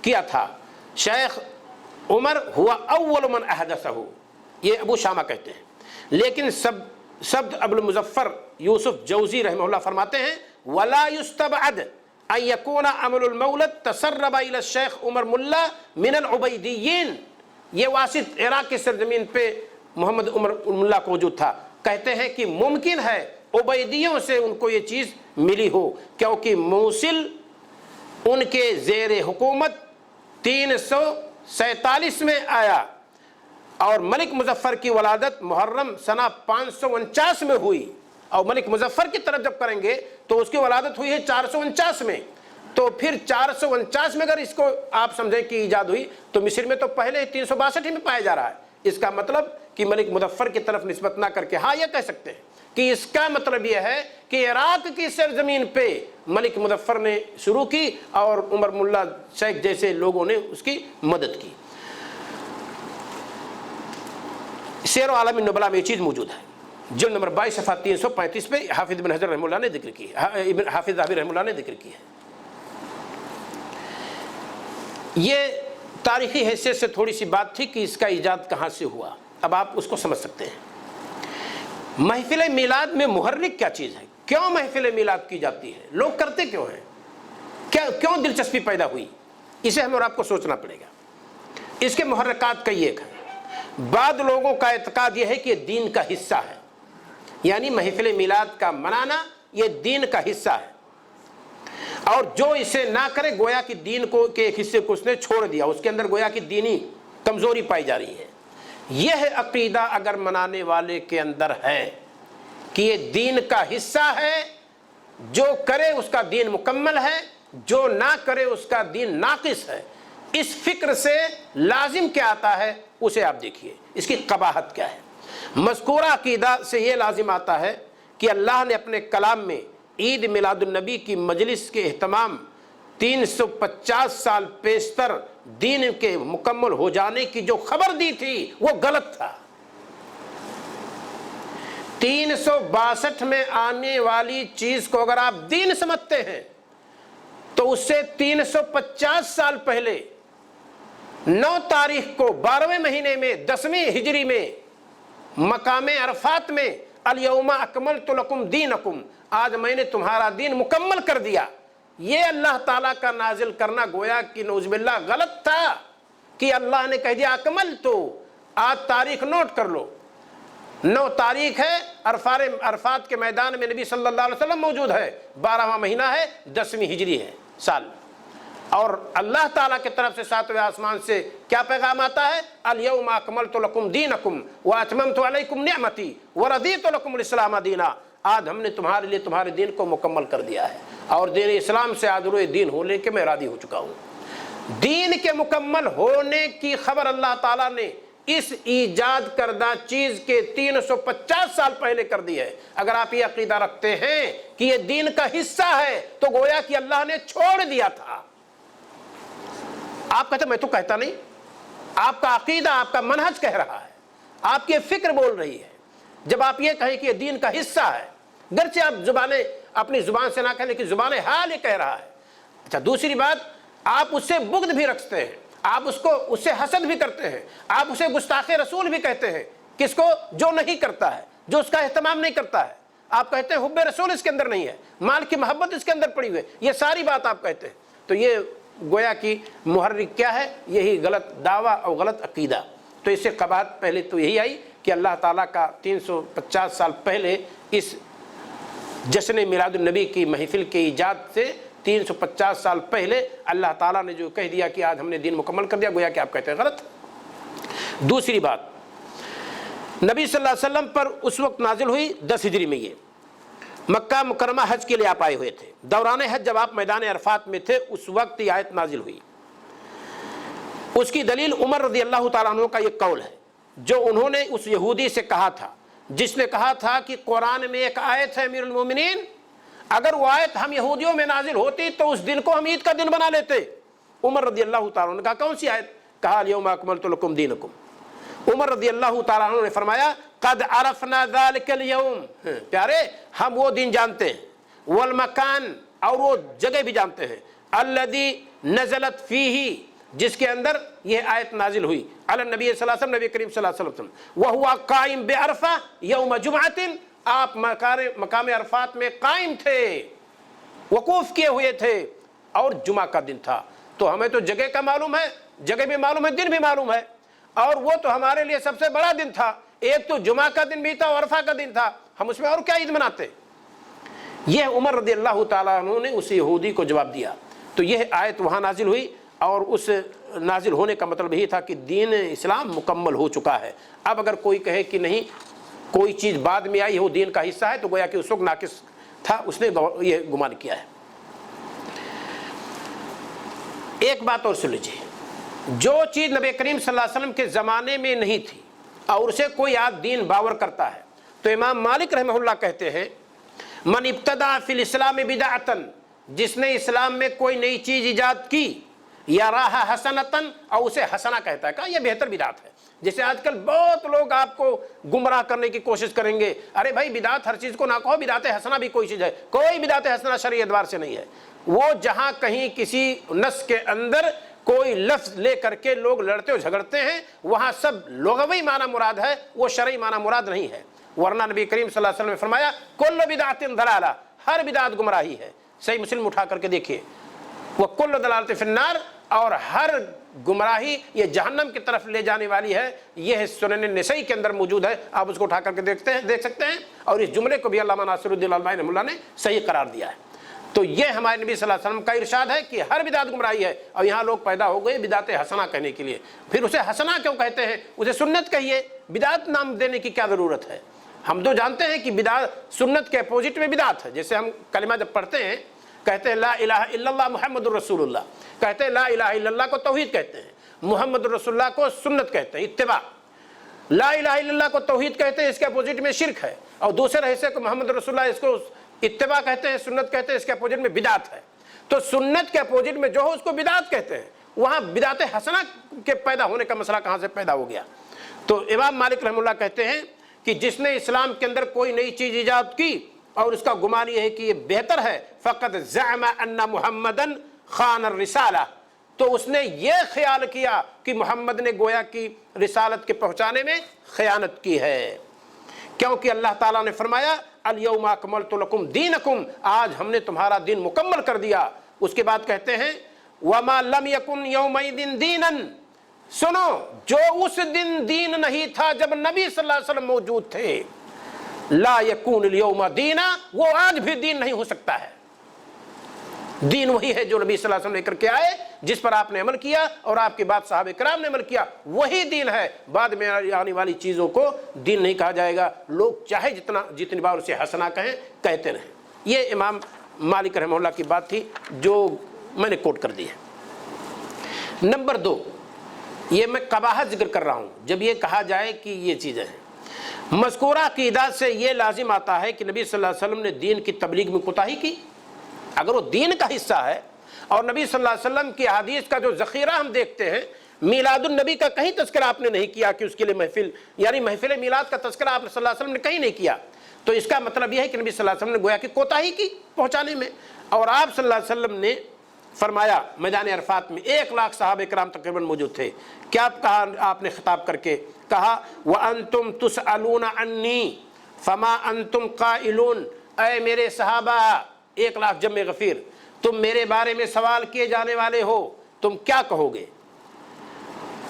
کیا تھا۔ شیخ عمر ہوا اول من احدثہ، یہ ابو شامہ کہتے ہیں، لیکن سبد ابو المظفر یوسف جوزی رحمہ اللہ فرماتے ہیں ولا يستبعد ان يكون عمل المولد تسرب الى الشیخ عمر ملا من العبیدیین، یہ واسط عراق کی سرزمین پہ محمد عمر ملا کو وجود تھا۔ کہتے ہیں کہ ممکن ہے عبیدیوں سے ان کو یہ چیز ملی ہو، کیونکہ موصل ان کے زیر حکومت 347 میں آیا، اور ملک مظفر کی ولادت محرم سنہ 549 میں ہوئی، اور ملک مظفر کی طرف جب کریں گے تو اس کی ولادت ہوئی ہے 449 میں، تو پھر 449 میں اگر اس کو آپ سمجھیں کہ ایجاد ہوئی تو مصر میں تو پہلے 362 میں پایا جا رہا ہے۔ اس کا مطلب کہ ملک مظفر کی طرف نسبت نہ کر کے ہاں یہ کہہ سکتے ہیں کہ اس کا مطلب یہ ہے کہ عراق کی سرزمین پہ ملک مظفر نے شروع کی اور عمر ملا شیخ جیسے لوگوں نے اس کی مدد کی۔ سیر و عالم النبلاء میں یہ چیز موجود ہے، جلد نمبر 22 صفحہ 335 پہ حافظ بن حجر رحمہ اللہ نے ذکر کی ہے، حافظ ذہبی رحمہ اللہ نے ذکر کی ہے۔ یہ تاریخی حیثیت سے تھوڑی سی بات تھی کہ اس کا ایجاد کہاں سے ہوا، اب آپ اس کو سمجھ سکتے ہیں۔ محفل میلاد میں محرک کیا چیز ہے، کیوں محفل میلاد کی جاتی ہے، لوگ کرتے کیوں ہیں، کیوں دلچسپی پیدا ہوئی، اسے ہمیں اور آپ کو سوچنا پڑے گا۔ اس کے محرکات کئی ایک ہیں۔ بعض لوگوں کا اعتقاد یہ ہے کہ یہ دین کا حصہ ہے، یعنی محفل میلاد کا منانا یہ دین کا حصہ ہے، اور جو اسے نہ کرے گویا کہ دین کو کے ایک حصے کو اس نے چھوڑ دیا، اس کے اندر گویا کہ دینی کمزوری پائی جا رہی ہے۔ یہ عقیدہ اگر منانے والے کے اندر ہے کہ یہ دین کا حصہ ہے، جو کرے اس کا دین مکمل ہے، جو نہ کرے اس کا دین ناقص ہے، اس فکر سے لازم کیا آتا ہے اسے آپ دیکھیے، اس کی قباحت کیا ہے۔ مذکورہ عقیدہ سے یہ لازم آتا ہے کہ اللہ نے اپنے کلام میں عید میلاد النبی کی مجلس کے اہتمام 350 سال پیشتر دین کے مکمل ہو جانے کی جو خبر دی تھی وہ غلط تھا، 362 میں آنے والی چیز کو اگر آپ دین سمجھتے ہیں تو اس سے 350 سال پہلے 9 تاریخ کو 12ویں مہینے میں 10ویں ہجری میں مقام عرفات میں الیوم اکملت لکم دینکم، آج میں نے تمہارا دین مکمل کر دیا، یہ اللہ تعالیٰ کا نازل کرنا گویا کہ نعوذ باللہ غلط تھا کہ اللہ نے کہہ دیا اکملت۔ آج تاریخ نوٹ کر لو، 9 تاریخ ہے، عرفات کے میدان میں نبی صلی اللہ علیہ وسلم موجود ہے، 12واں مہینہ ہے، 10ویں ہجری ہے سال، اور اللہ تعالیٰ کی طرف سے 7ویں آسمان سے کیا پیغام آتا ہے؟ الیوم اکملت لکم دینکم واتممت علیکم نعمتی ورضیت لکم الاسلام دینا، آج ہم نے تمہارے لیے تمہارے دین کو مکمل کر دیا ہے اور دین اسلام سے آج روئے دین ہونے کے میں راضی ہو چکا ہوں۔ دین کے مکمل ہونے کی خبر اللہ تعالیٰ نے اس ایجاد کردہ چیز کے 350 سال پہلے کر دی ہے۔ اگر آپ یہ عقیدہ رکھتے ہیں کہ یہ دین کا حصہ ہے تو گویا کہ اللہ نے چھوڑ دیا تھا۔ آپ کہتے میں تو کہتا نہیں، آپ کا عقیدہ، آپ کا منہج کہہ رہا ہے، آپ کی فکر بول رہی ہے۔ جب آپ یہ کہیں کہ یہ دین کا حصہ ہے، گرچہ آپ اپنی زبان سے نہ کہیں لیکن زبان حال یہ کہہ رہا ہے۔ اچھا، دوسری بات، آپ اس سے بغض بھی رکھتے ہیں، آپ اس سے حسد بھی کرتے ہیں، آپ اسے گستاخ رسول بھی کہتے ہیں، کس کو؟ جو نہیں کرتا ہے، جو اس کا اہتمام نہیں کرتا ہے۔ آپ کہتے ہیں حب رسول اس کے اندر نہیں ہے، مال کی محبت اس کے اندر پڑی ہوئی ہے، یہ ساری بات آپ کہتے ہیں۔ تو یہ گویا کہ محرک کیا ہے؟ یہی غلط دعویٰ اور غلط عقیدہ۔ تو اس سے قباحت پہلے تو یہی آئی کہ اللہ تعالیٰ کا 350 سال پہلے اس جشن میلاد النبی کی محفل کے ایجاد سے 350 سال پہلے اللہ تعالیٰ نے جو کہہ دیا کہ آج ہم نے دین مکمل کر دیا، گویا کہ آپ کہتے ہیں غلط۔ دوسری بات، نبی صلی اللہ علیہ وسلم پر اس وقت نازل ہوئی 10 ہجری میں، یہ مکہ مکرمہ حج کے لیے آپ آئے ہوئے تھے، دوران حج جب آپ میدان عرفات میں تھے اس وقت یہ آیت نازل ہوئی۔ اس کی دلیل عمر رضی اللہ تعالیٰ عنہ کا یہ قول ہے جو انہوں نے اس یہودی سے کہا تھا جس نے کہا تھا کہ قرآن میں ایک آیت ہے امیر المومنین، اگر وہ آیت ہم یہودیوں میں نازل ہوتی تو اس دن کو ہم عید کا دن بنا لیتے۔ عمر رضی اللہ تعالیٰ عنہ نے کہا کون سی آیت؟ کہا الیوم اکملت لکم دینکم۔ عمر رضی اللہ تعالیٰ عنہ نے فرمایا قد عرفنا ذلک الیوم، پیارے ہم وہ دن جانتے ہیں، والمکان اور وہ جگہ بھی جانتے ہیں، الذی نزلت فیہ جس کے اندر یہ آیت نازل ہوئی، علی النبی صلی اللہ علیہ وسلم، نبی کریم صلی اللہ علیہ وسلم، وہو قائم بعرفہ یوم جمعۃ، آپ مقام عرفات میں قائم تھے، وقوف کیے ہوئے تھے، اور جمعہ کا دن تھا۔ تو ہمیں تو جگہ کا معلوم ہے، جگہ بھی معلوم ہے، دن بھی معلوم ہے، اور وہ تو ہمارے لیے سب سے بڑا دن تھا، ایک تو جمعہ کا دن بھی تھا اور عرفہ کا دن تھا، ہم اس میں اور کیا عید مناتے؟ یہ عمر رضی اللہ تعالیٰ عنہ نے اس یہودی کو جواب دیا۔ تو یہ آیت وہاں نازل ہوئی، اور اس نازل ہونے کا مطلب یہی تھا کہ دین اسلام مکمل ہو چکا ہے۔ اب اگر کوئی کہے کہ نہیں کوئی چیز بعد میں آئی وہ دین کا حصہ ہے تو گویا کہ اس وقت ناقص تھا، اس نے یہ گمان کیا ہے۔ ایک بات اور سن لیجیے، جو چیز نبی کریم صلی اللہ علیہ وسلم کے زمانے میں نہیں تھی اور اسے کوئی آج دین باور کرتا ہے، تو امام مالک رحمہ اللہ کہتے ہیں من ابتدع فی الاسلام بدعتا، جس نے اسلام میں کوئی نئی چیز ایجاد کی، یا راہ حسنتن، اور اسے حسنہ کہتا ہے، کہا یہ بہتر بدعت ہے۔ جیسے آج کل بہت لوگ آپ کو گمراہ کرنے کی کوشش کریں گے، ارے بھائی بدعت ہر چیز کو نہ کہو، بدعت حسنہ بھی کوئی چیز ہے، کوئی بدعت حسنہ شرعی اعتبار سے نہیں ہے۔ وہ جہاں کہیں کسی نص کے اندر کوئی لفظ لے کر کے لوگ لڑتے اور جھگڑتے ہیں، وہاں سب لغوی معنی مراد ہے، وہ شرعی معنی مراد نہیں ہے۔ ورنہ نبی کریم صلی اللہ علیہ وسلم نے فرمایا کل بدعت ضلالہ، ہر بدعت گمراہی ہے۔ صحیح مسلم اٹھا کر کے دیکھیے، وَكُلُّ ضَلَالَةٍ فِي النَّارِ، اور ہر گمراہی یہ جہنم کی طرف لے جانے والی ہے۔ یہ سنن نسائی کے اندر موجود ہے، آپ اس کو اٹھا کر کے دیکھ سکتے ہیں، اور اس جملے کو بھی علامہ ناصر الدین الالبانی رحمہ اللہ نے صحیح قرار دیا ہے۔ تو یہ ہمارے نبی صلی اللہ علیہ وسلم کا ارشاد ہے کہ ہر بدعت گمراہی ہے، اور یہاں لوگ پیدا ہو گئے بدعت حسنہ کہنے کے لیے۔ پھر اسے حسنہ کیوں کہتے ہیں؟ اسے سنت کہیے، بدعت نام دینے کی کیا ضرورت ہے؟ ہم تو جانتے ہیں کہ بدعت سنت کے اپوزٹ میں بدعت ہے۔ جیسے ہم کلمہ جب پڑھتے ہیں، کہتے ہیں لا الہ الا اللہ محمد الرسول اللہ، کہتے ہیں لا الہ الا اللہ کو توحید کہتے ہیں، محمد الرسول اللہ کو سنت کہتے ہیں، اتباع۔ لا الہ الا اللہ کو توحید کہتے ہیں، اس کے اپوزٹ میں شرک ہے، اور دوسرے حصے کو محمد رسول اللہ اس کو اتباع کہتے ہیں، سنت کہتے ہیں، اس کے اپوزٹ میں بدعت ہے۔ تو سنت کے اپوزٹ میں جو ہو اس کو بدعت کہتے ہیں، وہاں بدعت حسنہ کے پیدا ہونے کا مسئلہ کہاں سے پیدا ہو گیا؟ تو امام مالک رحمہ اللہ کہتے ہیں کہ جس نے اسلام کے اندر کوئی نئی چیز ایجاد کی اور اس کا گمان یہ ہے کہ یہ بہتر ہے، فقط زعم ان محمدن خان الرسالہ، تو اس نے یہ خیال کیا کہ محمد نے گویا کی رسالت کے پہنچانے میں خیانت کی ہے، کیونکہ اللہ تعالیٰ نے فرمایا الیوم اکملت لکم دینکم، آج ہم نے تمہارا دین مکمل کر دیا۔ اس کے بعد کہتے ہیں وما لم یکن یومئذ دینا، سنو جو اس دن دین نہیں تھا جب نبی صلی اللہ علیہ وسلم موجود تھے، لا یکون الیوم دینا، وہ آج بھی دین نہیں ہو سکتا ہے۔ دین وہی ہے جو نبی صلی اللہ علیہ وسلم لے کر کے آئے، جس پر آپ نے عمل کیا اور آپ کے بعد صحابہ کرام نے عمل کیا، وہی دین ہے۔ بعد میں آنے والی چیزوں کو دین نہیں کہا جائے گا، لوگ چاہے جتنی بار اسے حسنا کہیں کہتے رہیں۔ یہ امام مالک رحمہ اللہ کی بات تھی جو میں نے کوٹ کر دی ہے۔ نمبر 2، یہ میں قباحت ذکر کر رہا ہوں جب یہ کہا جائے کہ یہ چیزیں ہیں۔ مذکورہ عقیدات سے یہ لازم آتا ہے کہ نبی صلی اللہ علیہ وسلم نے دین کی تبلیغ میں کوتاہی کی۔ اگر وہ دین کا حصہ ہے اور نبی صلی اللہ علیہ وسلم کی احادیث کا جو ذخیرہ ہم دیکھتے ہیں، میلاد النبی کا کہیں تذکرہ آپ نے نہیں کیا کہ اس کے لیے محفل، یعنی محفل میلاد کا تذکرہ آپ صلی اللہ علیہ وسلم نے کہیں نہیں کیا، تو اس کا مطلب یہ ہے کہ نبی صلی اللہ علیہ وسلم نے گویا کہ کوتاہی کی پہنچانے میں۔ اور آپ صلی اللہ علیہ وسلم نے فرمایا میدان عرفات میں 1 لاکھ صحابہ کرام تقریباً موجود تھے، کیا کہا آپ نے خطاب کر کے؟ کہا وَأَنْتُمْ تُسْأَلُونَ عَنِّي فَمَا أَنْتُمْ قَائِلُونَ، اے میرے صحابہ، 1 لاکھ جمع غفیر، تم میرے بارے میں سوال کیے جانے والے ہو، تم کیا کہو گے؟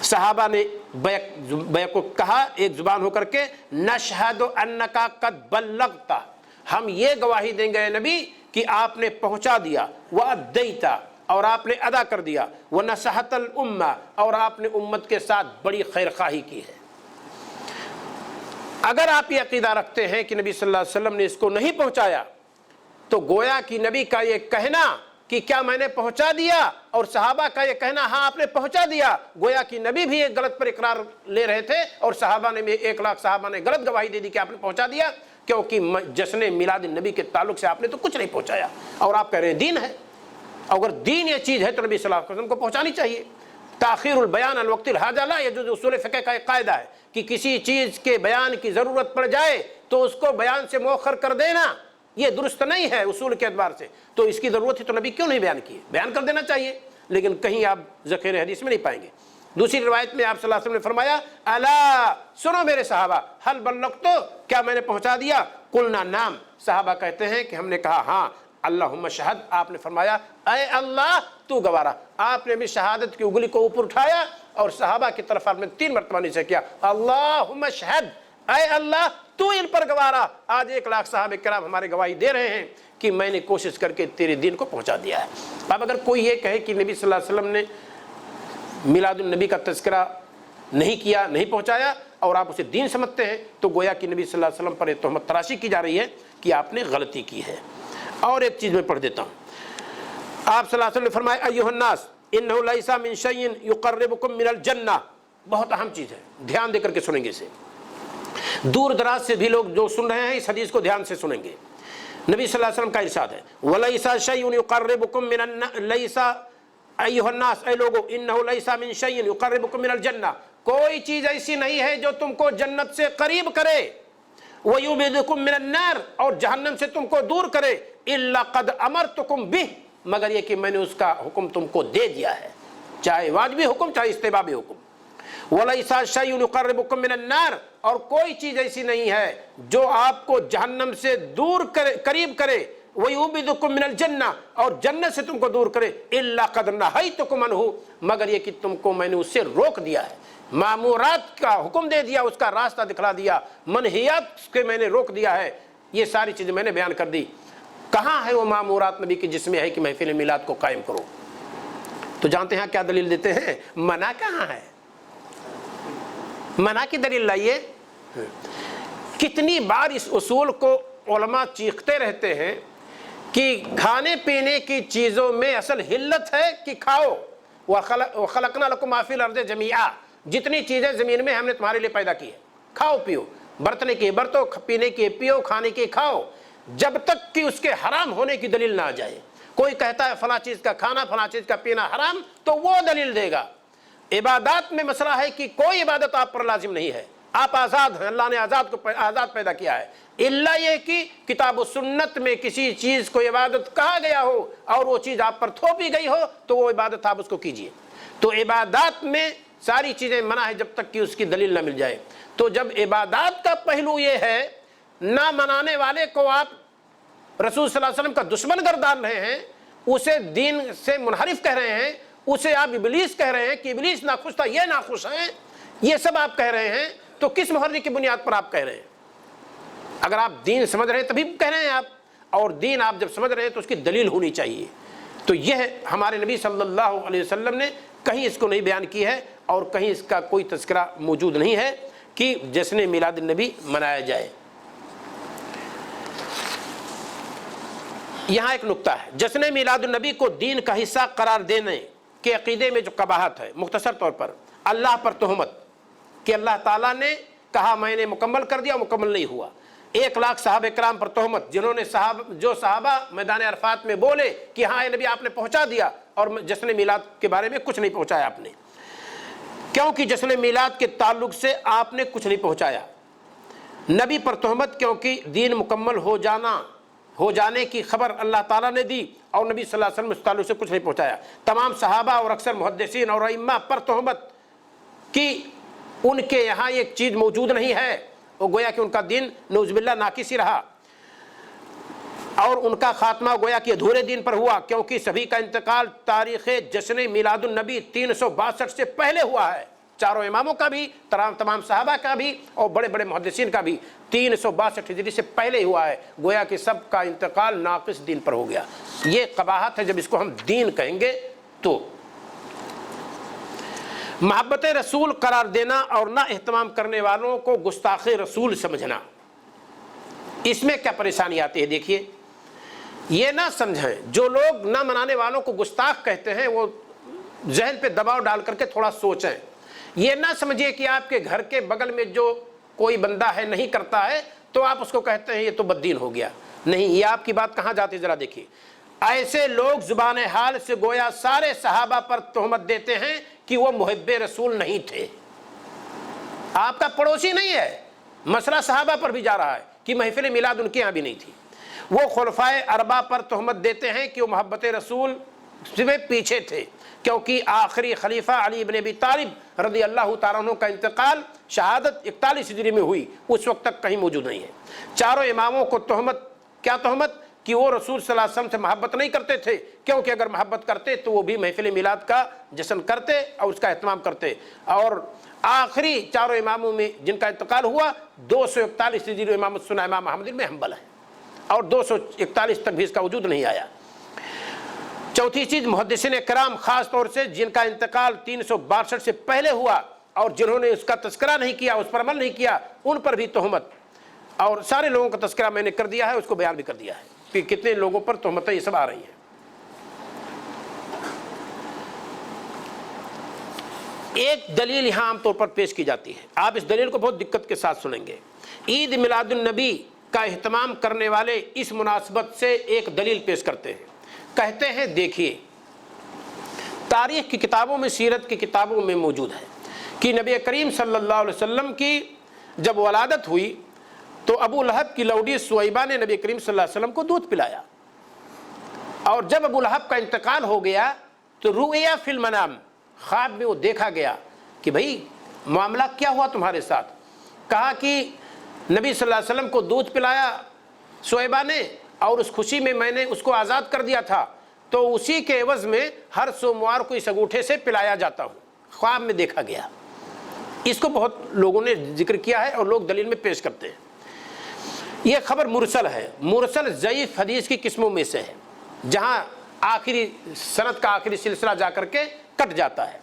صحابہ نے بیک کو کہا ایک زبان ہو کر کے، نشہد انکا قد بلغتا، ہم یہ گواہی دیں گے نبی کہ آپ نے پہنچا دیا، وَأَدَّيْتَ، اور آپ نے ادا کر دیا، وَنَصَحَتَ الْأُمَّةِ، اور آپ نے امت کے ساتھ بڑی خیر خواہی کی ہے۔ اگر آپ یہ عقیدہ رکھتے ہیں کہ نبی صلی اللہ علیہ وسلم نے اس کو نہیں پہنچایا، تو گویا کہ نبی کا یہ کہنا کہ کیا میں نے پہنچا دیا، اور صحابہ کا یہ کہنا ہاں آپ نے پہنچا دیا، گویا کہ نبی بھی ایک غلط پر اقرار لے رہے تھے اور صحابہ نے بھی 1 لاکھ صحابہ نے غلط گواہی دے دی کہ آپ نے پہنچا دیا، کیونکہ جشن میلاد النبی کے تعلق سے آپ نے تو کچھ نہیں پہنچایا، اور آپ کہہ رہے ہیں دین ہے۔ اگر دین یہ چیز ہے تو نبی صلی اللہ علیہ وسلم کو پہنچانی چاہیے۔ تاخیر البیان عن وقت الحاجہ لا يجوز، اصول فقہ کا ایک قاعدہ ہے کہ کسی چیز کے بیان کی ضرورت پڑ جائے تو اس کو بیان سے مؤخر کر دینا یہ درست نہیں ہے اصول کے اعتبار سے، تو اس کی ضرورت ہے تو نبی کیوں نہیں بیان کیے؟ بیان کر دینا چاہیے، لیکن کہیں آپ ذخیرہ حدیث میں نہیں پائیں گے۔ دوسری روایت میں آپ صلی اللہ علیہ وسلم نے فرمایا الا، سنو میرے صحابہ، حل بلغت، کیا میں نے پہنچا دیا؟ قلنا نعم، صحابہ کہتے ہیں کہ ہم نے کہا ہاں۔ اللہم شہد، آپ نے فرمایا اے اللہ تو گواہ رہا۔ آپ نے بھی شہادت کی انگلی کو اوپر اٹھایا اور صحابہ کی طرف آپ نے 3 مرتبہ نیچے کیا، اللہم شہد، اے اللہ تو ان پر گواہ رہا۔ آج 1 لاکھ صحابہ کرام ہمارے گواہی دے رہے ہیں کہ میں نے کوشش کر کے تیرے دین کو پہنچا دیا ہے۔ اب اگر کوئی یہ کہے کہ نبی صلی اللہ علیہ وسلم نے میلاد النبی کا تذکرہ نہیں کیا، نہیں پہنچایا، اور آپ اسے دین سمجھتے ہیں، تو گویا کہ نبی صلی اللہ علیہ وسلم پر یہ تہمت تراشی کی جا رہی ہے کہ آپ نے غلطی کی ہے۔ اور ایک چیز میں پڑھ دیتا ہوں، آپ صلی اللہ علیہ وسلم نے فرمایا ایھا الناس انہ لیس من شیء یقربکم من الجنہ، بہت اہم چیز ہے، دھیان دے کر کے سنیں گے اسے، دور دراز سے بھی لوگ جو سن رہے ہیں اس حدیث کو دھیان سے سنیں گے۔ نبی صلی اللہ علیہ وسلم کا ارشاد ہے ولیس شیء یقربکم من لیس ایھا الناس، اے لوگو، انہ لیس من شیء یقربکم من الجنہ، کوئی چیز ایسی نہیں ہے جو تم کو جنت سے قریب کرے، وَيُبْعِدُكُم مِّنَ النَّارِ، اور جہنم سے تم کو دور کرے، إِلَّا قَدْ أَمَرْتُكُم بِهِ، مگر یہ کہ میں نے اس کا حکم تم کو دے دیا ہے، چاہے واجبی حکم چاہے استحبابی حکم۔ وَلَيْسَ شَيْءٌ يُقَرِّبُكُم مِّنَ النَّارِ، اور کوئی چیز ایسی نہیں ہے جو آپ کو جہنم سے دور کرے، قریب کرے، وَيُبْعِدُكُم مِّنَ الْجَنَّةِ، اور جنت سے تم کو دور کرے، إِلَّا قَدْ نَهَيْتُكُمْ عَنْهُ، مگر یہ کہ تم کو میں نے اس سے روک دیا ہے، معمورات کا حکم دے دیا، اس کا راستہ دکھلا دیا، منہیات کے میں نے روک دیا ہے، یہ ساری چیزیں میں نے بیان کر دی۔ کہاں ہے وہ معمورات نبی کی جس میں ہے کہ محفل میلاد کو قائم کرو؟ تو جانتے ہیں کیا دلیل دیتے ہیں؟ منع کہاں ہے؟ منع کی دلیل لائیے۔ کتنی بار اس اصول کو علماء چیختے رہتے ہیں کہ کھانے پینے کی چیزوں میں اصل حلت ہے کہ کھاؤ، وَخَلَقْنَا لَكُم مَّا فِي الْأَرْضِ جَمِيعًا، جتنی چیزیں زمین میں ہم نے تمہارے لیے پیدا کی ہے، کھاؤ پیو، برتنے کی برتو، پینے کی پیو، کھانے کی کھاؤ، جب تک کہ اس کے حرام ہونے کی دلیل نہ آ جائے۔ کوئی کہتا ہے فلاں چیز کا کھانا فلاں چیز کا پینا حرام، تو وہ دلیل دے گا۔ عبادات میں مسئلہ ہے کہ کوئی عبادت آپ پر لازم نہیں ہے، آپ آزاد ہیں، اللہ نے آزاد پیدا کیا ہے، الا یہ کہ کتاب و سنت میں کسی چیز کو عبادت کہا گیا ہو اور وہ چیز آپ پر تھوپی گئی ہو تو وہ عبادت آپ اس کو کیجئے۔ تو عبادات میں ساری چیزیں منع ہے جب تک کہ اس کی دلیل نہ مل جائے۔ تو جب عبادات کا پہلو یہ ہے، نہ منانے والے کو آپ رسول صلی اللہ علیہ وسلم کا دشمن گردان رہے ہیں، اسے دین سے منحرف کہہ رہے ہیں، اسے آپ ابلیس کہہ رہے ہیں کہ ابلیس ناخوش تھا، یہ ناخوش ہیں، یہ سب آپ کہہ رہے ہیں، تو کس محرک کی بنیاد پر آپ کہہ رہے ہیں؟ اگر آپ دین سمجھ رہے ہیں تبھی کہہ رہے ہیں آپ، اور دین آپ جب سمجھ رہے ہیں تو اس کی دلیل ہونی چاہیے۔ تو یہ ہمارے نبی صلی اللہ علیہ وسلم نے کہیں اس کو نہیں بیان کی ہے اور کہیں اس کا کوئی تذکرہ موجود نہیں ہے کہ جشن میلاد النبی منایا جائے۔ یہاں ایک نکتہ ہے، جشن میلاد النبی کو دین کا حصہ قرار دینے کے عقیدے میں جو قباحت ہے، مختصر طور پر اللہ پر تہمت کہ اللہ تعالیٰ نے کہا میں نے مکمل کر دیا، مکمل نہیں ہوا۔ 1,00,000 صحابہ کرام پر تہمت، جنہوں نے صحابہ میدان عرفات میں بولے کہ ہاں اے نبی آپ نے پہنچا دیا، اور جشن میلاد کے بارے میں کچھ نہیں پہنچایا آپ نے، کیونکہ جشن میلاد کے تعلق سے آپ نے کچھ نہیں پہنچایا۔ نبی پر تہمت کیونکہ دین مکمل ہو جانے کی خبر اللہ تعالیٰ نے دی اور نبی صلی اللہ علیہ وسلم اس تعلق سے کچھ نہیں پہنچایا۔ تمام صحابہ اور اکثر محدثین اور ائمہ پر تہمت کہ ان کے یہاں ایک چیز موجود نہیں ہے، وہ گویا کہ ان کا دین نعوذ باللہ ناقص ہی رہا، اور ان کا خاتمہ گویا کہ ادھورے دین پر ہوا، کیونکہ سبھی کا انتقال تاریخ جشن میلاد النبی 362 سے پہلے ہوا ہے، چاروں اماموں کا بھی، تمام صحابہ کا بھی اور بڑے بڑے محدثین کا بھی 362 ہجری سے پہلے ہوا ہے، گویا کہ سب کا انتقال ناقص دین پر ہو گیا۔ یہ قباحت ہے جب اس کو ہم دین کہیں گے تو۔ محبت رسول قرار دینا اور نہ اہتمام کرنے والوں کو گستاخ رسول سمجھنا، اس میں کیا پریشانی آتی ہے؟ دیکھیے، یہ نہ سمجھیں، جو لوگ نہ منانے والوں کو گستاخ کہتے ہیں وہ ذہن پہ دباؤ ڈال کر کے تھوڑا سوچیں۔ یہ نہ سمجھیے کہ آپ کے گھر کے بغل میں جو کوئی بندہ ہے نہیں کرتا ہے تو آپ اس کو کہتے ہیں یہ تو بد دین ہو گیا، نہیں، یہ آپ کی بات کہاں جاتی ذرا دیکھیے۔ ایسے لوگ زبان حال سے گویا سارے صحابہ پر تہمت دیتے ہیں کہ وہ محب رسول نہیں تھے۔ آپ کا پڑوسی نہیں ہے، مسئلہ صحابہ پر بھی جا رہا ہے کہ محفل میلاد ان کے ہاں بھی نہیں تھی۔ وہ خلفائے اربعہ پر تہمت دیتے ہیں کہ وہ محبت رسول سے پیچھے تھے، کیونکہ آخری خلیفہ علی بن ابی طالب رضی اللہ تعالیٰ عنہ کا انتقال شہادت 41 ہجری میں ہوئی، اس وقت تک کہیں موجود نہیں ہے۔ چاروں اماموں کو تہمت، کیا تہمت؟ کہ وہ رسول صلی اللہ علیہ وسلم سے محبت نہیں کرتے تھے، کیونکہ اگر محبت کرتے تو وہ بھی محفل میلاد کا جشن کرتے اور اس کا اہتمام کرتے۔ اور آخری چاروں اماموں میں جن کا انتقال ہوا 241 ہجری امامت سنا امام احمد بن حنبل ہے، اور 241 تک بھی اس کا وجود نہیں آیا۔ چوتھی چیز، محدثین کرام خاص طور سے جن کا انتقال 362 سے پہلے ہوا اور جنہوں نے اس کا تذکرہ نہیں کیا، اس پر عمل نہیں کیا، ان پر بھی تہمت، اور سارے لوگوں کا تذکرہ میں نے کر دیا ہے، اس کو بیان بھی کر دیا ہے کہ کتنے لوگوں پر تہمتیں یہ سب آ رہی ہیں۔ ایک دلیل یہاں عام طور پر پیش کی جاتی ہے، آپ اس دلیل کو بہت دقت کے ساتھ سنیں گے۔ عید میلاد النبی کا اہتمام کرنے والے اس مناسبت سے ایک دلیل پیش کرتے ہیں، کہتے ہیں دیکھیے، تاریخ کی کتابوں میں، سیرت کی کتابوں میں موجود ہے کہ نبی کریم صلی اللہ علیہ وسلم کی جب ولادت ہوئی تو ابو لہب کی لوڈی سویبہ نے نبی کریم صلی اللہ علیہ وسلم کو دودھ پلایا، اور جب ابو لہب کا انتقال ہو گیا تو رؤیا فی المنام، خواب میں وہ دیکھا گیا کہ بھئی معاملہ کیا ہوا تمہارے ساتھ؟ کہا کہ نبی صلی اللہ علیہ وسلم کو دودھ پلایا سویبہ نے، اور اس خوشی میں میں نے اس کو آزاد کر دیا تھا، تو اسی کے عوض میں ہر سوموار کو اس انگوٹھے سے پلایا جاتا ہوں، خواب میں دیکھا گیا۔ اس کو بہت لوگوں نے ذکر کیا ہے اور لوگ دلیل میں پیش کرتے ہیں۔ یہ خبر مرسل ہے، مرسل ضعیف حدیث کی قسموں میں سے ہے، جہاں آخری سند کا آخری سلسلہ جا کر کے کٹ جاتا ہے۔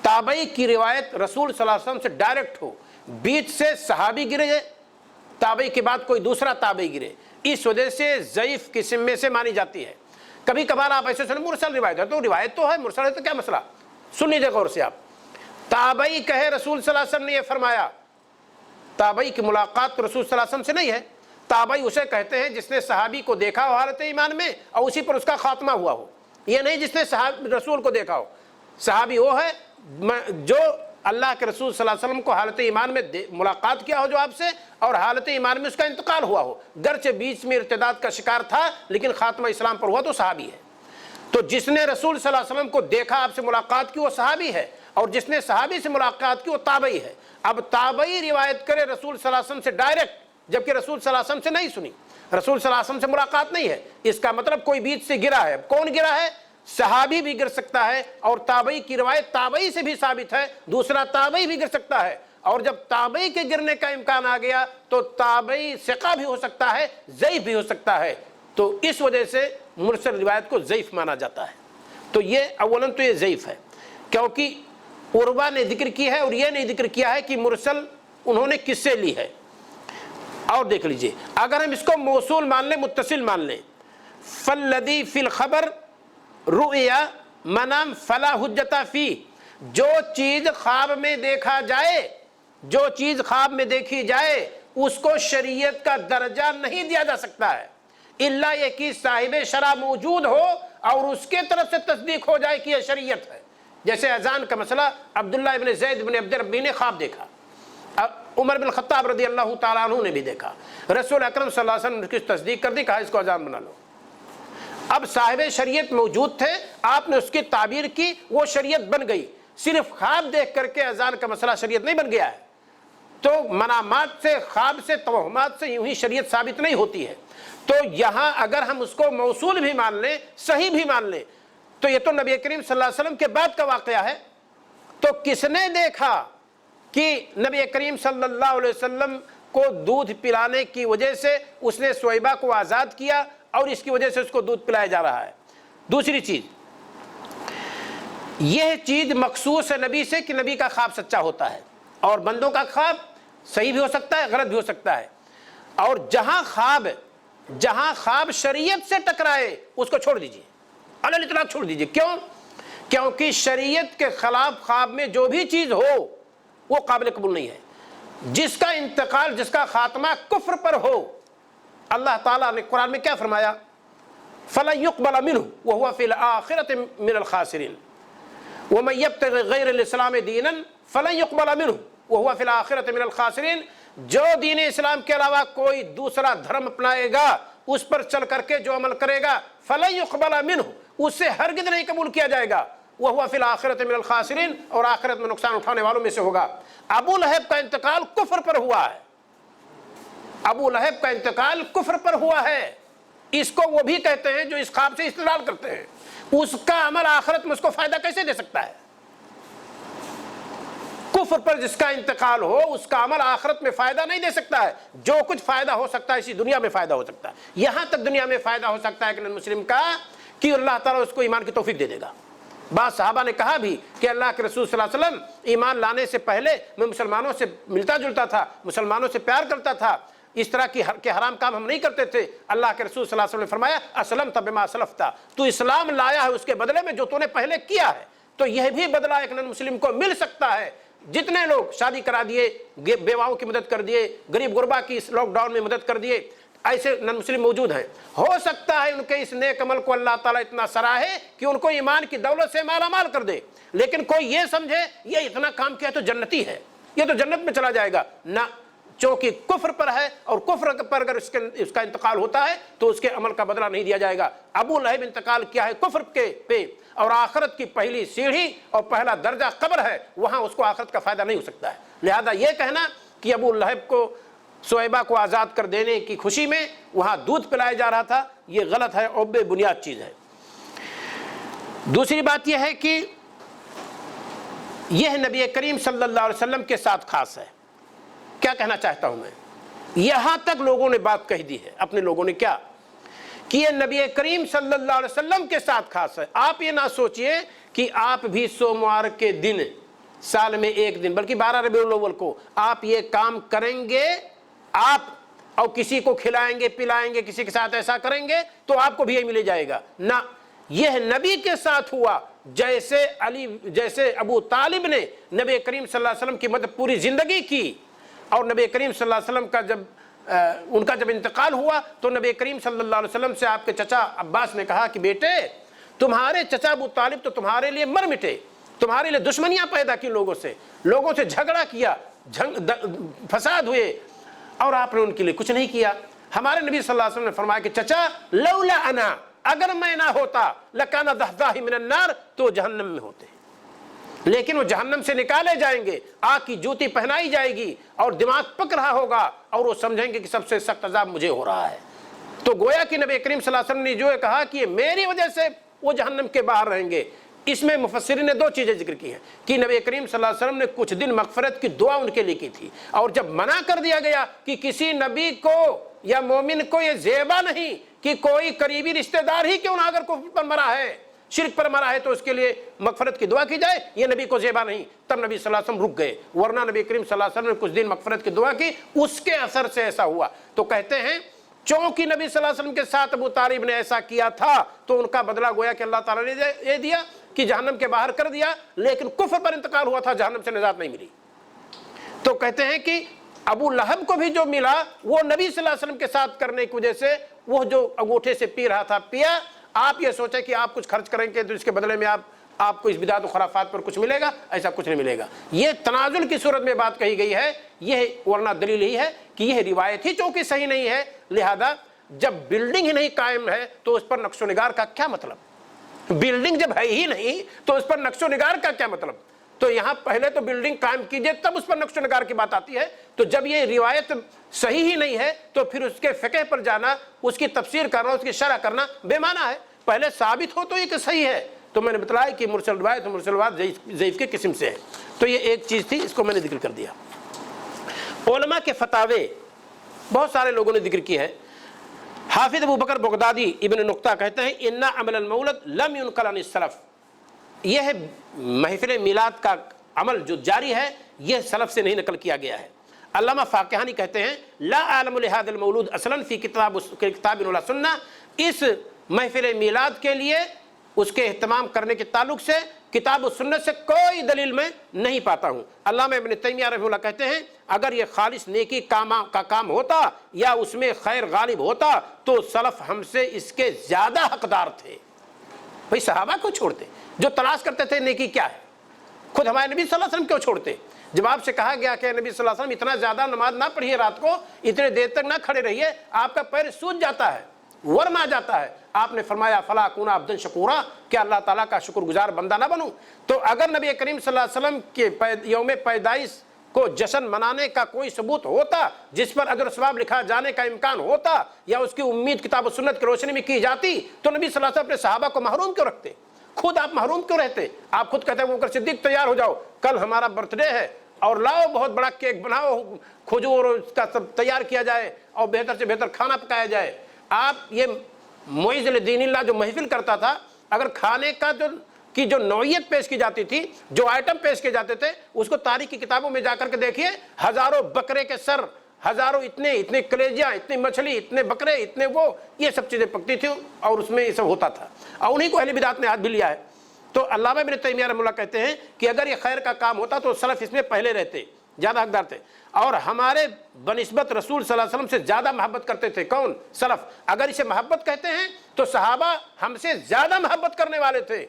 تابعی کی روایت رسول صلی اللہ علیہ وسلم سے ڈائریکٹ ہو، بیچ سے صحابی گرے، تابعی کے بعد کوئی دوسرا تابعی گرے، اس وجہ سے ضعیف قسم میں سے مانی جاتی ہے۔ کبھی کبھار آپ ایسے سنیں مرسل روایت ہے، تو روایت تو ہے، مرسل ہے تو کیا مسئلہ؟ سن لیجیے غور سے آپ، تابعی کہے رسول صلی اللہ علیہ وسلم نے یہ فرمایا، تابعی کی ملاقات رسول صلی اللہ علیہ وسلم سے نہیں ہے، تابعی اسے کہتے ہیں جس نے صحابی کو دیکھا ہو حالت ایمان میں اور اسی پر اس کا خاتمہ ہوا ہو، یہ نہیں جس نے رسول کو دیکھا ہو۔ صحابی وہ ہے جو اللہ کے رسول صلی اللہ علیہ وسلم کو حالت ایمان میں ملاقات کیا ہو جو آپ سے، اور حالت ایمان میں اس کا انتقال ہوا ہو، گرچہ بیچ میں ارتداد کا شکار تھا لیکن خاتمہ اسلام پر ہوا تو صحابی ہے۔ تو جس نے رسول صلی اللہ علیہ وسلم کو دیکھا، آپ سے ملاقات کی، وہ صحابی ہے، اور جس نے صحابی سے ملاقات کی وہ تابعی ہے۔ اب تابعی روایت کرے رسول صلی اللہ علیہ وسلم سے ڈائریکٹ، جبکہ رسول صلی اللہ علیہ وسلم سے نہیں سنی، رسول صلی اللہ علیہ وسلم سے ملاقات نہیں ہے، اس کا مطلب کوئی بیچ سے گرا ہے۔ کون گرا ہے؟ صحابی بھی گر سکتا ہے، اور تابعی کی روایت تابعی سے بھی ثابت ہے، دوسرا تابعی بھی گر سکتا ہے، اور جب تابعی کے گرنے کا امکان آ گیا تو تابعی ثقہ بھی ہو سکتا ہے، ضعیف بھی ہو سکتا ہے، تو اس وجہ سے مرسل روایت کو ضعیف مانا جاتا ہے۔ تو یہ اولاً تو یہ ضعیف ہے، کیونکہ عروہ نے ذکر کی ہے اور یہ نہیں ذکر کیا ہے کہ مرسل انہوں نے کس سے لی ہے۔ اور دیکھ لیجئے، اگر ہم اس کو موصول مان لیں، متصل مان لیں، فالذی فی الخبر رؤیا منام فلا حجت فی، جو چیز خواب میں دیکھا جائے، جو چیز خواب میں دیکھی جائے اس کو شریعت کا درجہ نہیں دیا جا سکتا ہے، الا یہ کہ صاحب شرع موجود ہو اور اس کے طرف سے تصدیق ہو جائے کہ یہ شریعت ہے۔ جیسے اذان کا مسئلہ عبداللہ ابن زید بن عبد ربی نے خواب دیکھا، عمر بن خطاب رضی اللہ تعالیٰ عنہ نے بھی دیکھا، رسول اکرم صلی اللہ علیہ وسلم نے اس کی تصدیق کر دی، کہا اس کو اذان بنا لو۔ اب صاحب شریعت موجود تھے، آپ نے اس کی تعبیر کی، وہ شریعت بن گئی۔ صرف خواب دیکھ کر کے اذان کا مسئلہ شریعت نہیں بن گیا ہے۔ تو منامات سے، خواب سے، توہمات سے یوں ہی شریعت ثابت نہیں ہوتی ہے۔ تو یہاں اگر ہم اس کو موصول بھی مان لیں، صحیح بھی مان لیں، تو یہ تو نبی کریم صلی اللہ علیہ وسلم کے بعد کا واقعہ ہے۔ تو کس نے دیکھا کہ نبی کریم صلی اللہ علیہ وسلم کو دودھ پلانے کی وجہ سے اس نے سویبہ کو آزاد کیا اور اس کی وجہ سے اس کو دودھ پلایا جا رہا ہے؟ دوسری چیز، یہ چیز مخصوص ہے نبی سے کہ نبی کا خواب سچا ہوتا ہے، اور بندوں کا خواب صحیح بھی ہو سکتا ہے، غلط بھی ہو سکتا ہے، اور جہاں خواب شریعت سے ٹکرائے اس کو چھوڑ دیجئے، علی الاطلاق چھوڑ دیجئے۔ کیوں؟ کیونکہ شریعت کے خلاف خواب میں جو بھی چیز ہو وہ قابل قبول نہیں ہے۔ جس کا انتقال، جس کا خاتمہ کفر پر ہو، اللہ تعالیٰ نے قرآن میں کیا فرمایا؟ فَلَن يُقْبَلَ مِنْهُ وَهُوَ فِي الْآخِرَةِ مِنَ الْخَاسِرِينَ وَمَن يَبْتَغِ غَيْرَ الْإِسْلَامِ دِينًا فَلَن يُقْبَلَ مِنْهُ وَهُوَ فِي الْآخِرَةِ مِنَ الْخَاسِرِينَ، جو دین اسلام کے علاوہ کوئی دوسرا دھرم اپنائے گا، اس پر چل کر کے جو عمل کرے گا، فَلَن يُقْبَلَ مِنْهُ، اس سے ہرگز نہیں قبول کیا جائے گا، وَهُوَ فِي الْآخِرَةِ مِنَ الْخَاسِرِينَ، اور آخرت میں نقصان اٹھانے والوں میں سے ہوگا۔ ابو لہب کا انتقال کفر پر ہوا ہے، ابو لہب کا انتقال کفر پر ہوا ہے، اس کو وہ بھی کہتے ہیں جو اس خواب سے استدلال کرتے ہیں، اس کا عمل آخرت میں اس کو فائدہ کیسے دے سکتا ہے؟ کفر پر جس کا انتقال ہو اس کا عمل آخرت میں فائدہ نہیں دے سکتا ہے۔ جو کچھ فائدہ ہو سکتا ہے اسی دنیا میں فائدہ ہو سکتا ہے، یہاں تک دنیا میں فائدہ ہو سکتا ہے کہ نن مسلم کا کہ اللہ تعالیٰ اس کو ایمان کی توفیق دے دے گا۔ بعض صحابہ نے کہا بھی کہ اللہ کے رسول صلی اللہ علیہ وسلم ایمان لانے سے پہلے میں مسلمانوں سے ملتا جلتا تھا، مسلمانوں سے پیار کرتا تھا، اس طرح کے حرام کام ہم نہیں کرتے تھے۔ اللہ کے رسول صلی اللہ علیہ وسلم نے فرمایا اسلمت بما اسلفتا، تو اسلام لایا ہے اس کے بدلے میں جو تو نے پہلے کیا ہے۔ تو یہ بھی بدلہ ایک نن مسلم کو مل سکتا ہے۔ جتنے لوگ شادی کرا دیے، بیواؤں کی مدد کر دیے، غریب غربا کی اس لاک ڈاؤن میں مدد کر دیے، ایسے نن مسلم موجود ہیں، ہو سکتا ہے ان کے اس نیک عمل کو اللہ تعالیٰ اتنا سراہے کہ ان کو ایمان کی دولت سے مالا مال کر دے، لیکن کوئی یہ سمجھے یہ اتنا کام کیا تو جنتی ہے، یہ تو جنت میں چلا جائے گا، نہ، چونکہ کفر پر ہے، اور کفر پر اگر اس کا انتقال ہوتا ہے تو اس کے عمل کا بدلہ نہیں دیا جائے گا۔ ابو لہب انتقال کیا ہے کفر کے پہ، اور آخرت کی پہلی سیڑھی اور پہلا درجہ قبر ہے، وہاں اس کو آخرت کا فائدہ نہیں ہو سکتا ہے۔ لہذا یہ کہنا کہ ابو لہب کو سویبہ کو آزاد کر دینے کی خوشی میں وہاں دودھ پلایا جا رہا تھا، یہ غلط ہے اور بے بنیاد چیز ہے۔ دوسری بات یہ ہے کہ یہ نبی کریم صلی اللہ علیہ وسلم کے ساتھ خاص ہے۔ کیا کہنا چاہتا ہوں میں؟ یہاں تک لوگوں نے بات کہہ دی ہے، اپنے لوگوں نے کیا کہ یہ نبی کریم صلی اللہ علیہ وسلم کے ساتھ خاص ہے۔ آپ یہ نہ سوچئے کہ آپ بھی سوموار کے دن، سال میں ایک دن، بلکہ 12 ربیع الاول کو آپ یہ کام کریں گے، آپ اور کسی کو کھلائیں گے پلائیں گے، کسی کے ساتھ ایسا کریں گے تو آپ کو بھی یہ ملے جائے گا، نہ، یہ نبی کے ساتھ ہوا۔ جیسے ابو طالب نے نبی کریم صلی اللہ علیہ وسلم کی مدد پوری زندگی کی، اور نبی کریم صلی اللہ علیہ وسلم کا ان کا جب انتقال ہوا تو نبی کریم صلی اللہ علیہ وسلم سے آپ کے چچا عباس نے کہا کہ بیٹے، تمہارے چچا ابو طالب تو تمہارے لیے مر مٹے، تمہارے لیے دشمنیاں پیدا کی لوگوں سے جھگڑا کیا، فساد ہوئے، اور آپ نے ان کے لیے کچھ نہیں کیا۔ ہمارے نبی صلی اللہ علیہ وسلم نے فرمایا کہ چچا لولا انا، اگر میں نہ ہوتا لکان ضحضاح من النار، تو جہنم میں ہوتے، لیکن وہ جہنم سے نکالے جائیں گے، آگ کی جوتی پہنائی جائے گی اور دماغ پک رہا ہوگا اور وہ سمجھیں گے کہ سب سے سخت عذاب مجھے ہو رہا ہے۔ تو گویا کہ نبی کریم صلی اللہ علیہ وسلم نے جو کہا کہ میری وجہ سے وہ جہنم کے باہر رہیں گے، اس میں مفسرین نے دو چیزیں ذکر کی ہیں کہ نبی کریم صلی اللہ علیہ وسلم نے کچھ دن مغفرت کی دعا ان کے لیے کی تھی، اور جب منع کر دیا گیا کہ کسی نبی کو یا مومن کو یہ زیبا نہیں کہ کوئی قریبی رشتہ دار ہی کیوں نہ اگر کفر پر مرا ہے، شرک پر مرا ہے، تو اس کے لیے مغفرت کی دعا کی جائے، یہ نبی کو زیبا نہیں، تب نبی صلی اللہ علیہ وسلم رک گئے، ورنہ نبی کریم صلی اللہ علیہ وسلم نے کچھ دن مغفرت کی دعا کی، اس کے اثر سے ایسا ہوا۔ تو کہتے ہیں چونکہ نبی صلی اللہ علیہ وسلم کے ساتھ ابو طالب نے ایسا کیا تھا تو ان کا بدلہ گویا کہ اللہ تعالیٰ نے یہ دیا کہ جہنم کے باہر کر دیا، لیکن کفر پر انتقال ہوا تھا، جہنم سے نجات نہیں ملی۔ تو کہتے ہیں کہ ابو لہب کو بھی جو ملا وہ نبی صلی اللہ علیہ وسلم کے ساتھ کرنے کی وجہ سے، وہ جو انگوٹھے سے پی رہا تھا پیا۔ آپ یہ سوچیں کہ آپ کچھ خرچ کریں گے تو اس کے بدلے میں آپ کو اس بدعت و خرافات پر کچھ ملے گا، ایسا کچھ نہیں ملے گا۔ یہ تنازل کی صورت میں بات کہی گئی ہے، یہ ورنہ دلیل ہی ہے کہ یہ روایت ہی چونکہ صحیح نہیں ہے، لہذا جب بلڈنگ ہی نہیں قائم ہے تو اس پر نقش و نگار کا کیا مطلب؟ بلڈنگ جب ہے ہی نہیں تو اس پر نقش و نگار کا کیا مطلب؟ تو یہاں پہلے تو بلڈنگ قائم کیجئے تب اس پر نقش و نگار کی بات آتی ہے۔ تو جب یہ روایت صحیح ہی نہیں ہے تو پھر اس کے فقہ پر جانا، اس کی تفسیر کرنا، اس کی شرح کرنا بے معنی ہے۔ پہلے ثابت ہو تو یہ کہ صحیح ہے، تو میں نے بتلایا کہ مرسل روایت و مرسل روایت ضعیف کے قسم سے ہے۔ تو یہ ایک چیز تھی، اس کو میں نے ذکر کر دیا۔ علماء کے فتاوے بہت سارے لوگوں نے ذکر کی ہے۔ حافظ ابو بکر بغدادی ابن نقطہ کہتے ہیں ان عمل المولد لم ينقل عن السلف، یہ ہے محفل میلاد کا عمل جو جاری ہے یہ سلف سے نہیں نقل کیا گیا ہے۔ علامہ فاقہانی کہتے ہیں لا عالم لهذا المولود اصلا فی کتاب ولا سنہ، اس محفل میلاد کے لیے اس کے اہتمام کرنے کے تعلق سے کتاب و سنت سے کوئی دلیل میں نہیں پاتا ہوں۔ علامہ ابن تیمیہ رحمہ اللہ کہتے ہیں اگر یہ خالص نیکی کا کام ہوتا یا اس میں خیر غالب ہوتا تو سلف ہم سے اس کے زیادہ حقدار تھے۔ بھئی صحابہ کو چھوڑتے جو تلاش کرتے تھے نیکی کیا ہے، خود ہمارے نبی صلی اللہ علیہ وسلم کیوں چھوڑتے؟ جب آپ سے کہا گیا کہ نبی صلی اللہ علیہ وسلم اتنا زیادہ نماز نہ پڑھیے، رات کو اتنے دیر تک نہ کھڑے رہیے، آپ کا پیر سوج جاتا ہے، ورم آ جاتا ہے، آپ نے فرمایا فلا کون عبدا شکورا، کہ اللہ تعالیٰ کا شکر گزار بندہ نہ بنوں۔ تو اگر نبی کریم صلی اللہ علیہ وسلم کے یوم پیدائش کو جشن منانے کا کوئی ثبوت ہوتا جس پر اجر و ثواب لکھا جانے کا امکان ہوتا یا اس کی امید کتاب و سنت کی روشنی میں کی جاتی تو نبی صلی اللہ علیہ وسلم اپنے صحابہ کو محروم کیوں رکھتے؟ خود آپ محروم کیوں رہتے؟ آپ خود کہتے ہیں ابوبکر صدیق تیار ہو جاؤ، کل ہمارا برتھ ڈے ہے اور لاؤ بہت بڑا کیک بناؤ، کھجور اس کا سب تیار کیا جائے اور بہتر سے بہتر کھانا پکایا جائے۔ آپ یہ معز لدین اللہ جو محفل کرتا تھا، اگر کھانے کا جو نوعیت پیش کی جاتی تھی، جو آئٹم پیش کیے جاتے تھے، اس کو تاریخ کی کتابوں میں جا کر کے دیکھیے، ہزاروں بکرے کے سر، ہزاروں اتنے کلیجیاں، اتنی مچھلی، اتنے بکرے، اتنے یہ سب چیزیں پکتی تھیں اور اس میں یہ سب ہوتا تھا، اور انہیں کو اہل بدعت نے ہاتھ بھی لیا ہے۔ تو علامہ ابن تیمیہ رحمہ اللہ کہتے ہیں کہ اگر یہ خیر کا کام ہوتا تو سلف اس میں پہلے رہتے، زیادہ حقدار تھے، اور ہمارے بنسبت رسول صلی اللہ علیہ وسلم سے زیادہ محبت کرتے تھے۔ کون؟ سلف۔ اگر اسے محبت کہتے ہیں تو صحابہ ہم سے زیادہ محبت کرنے والے تھے،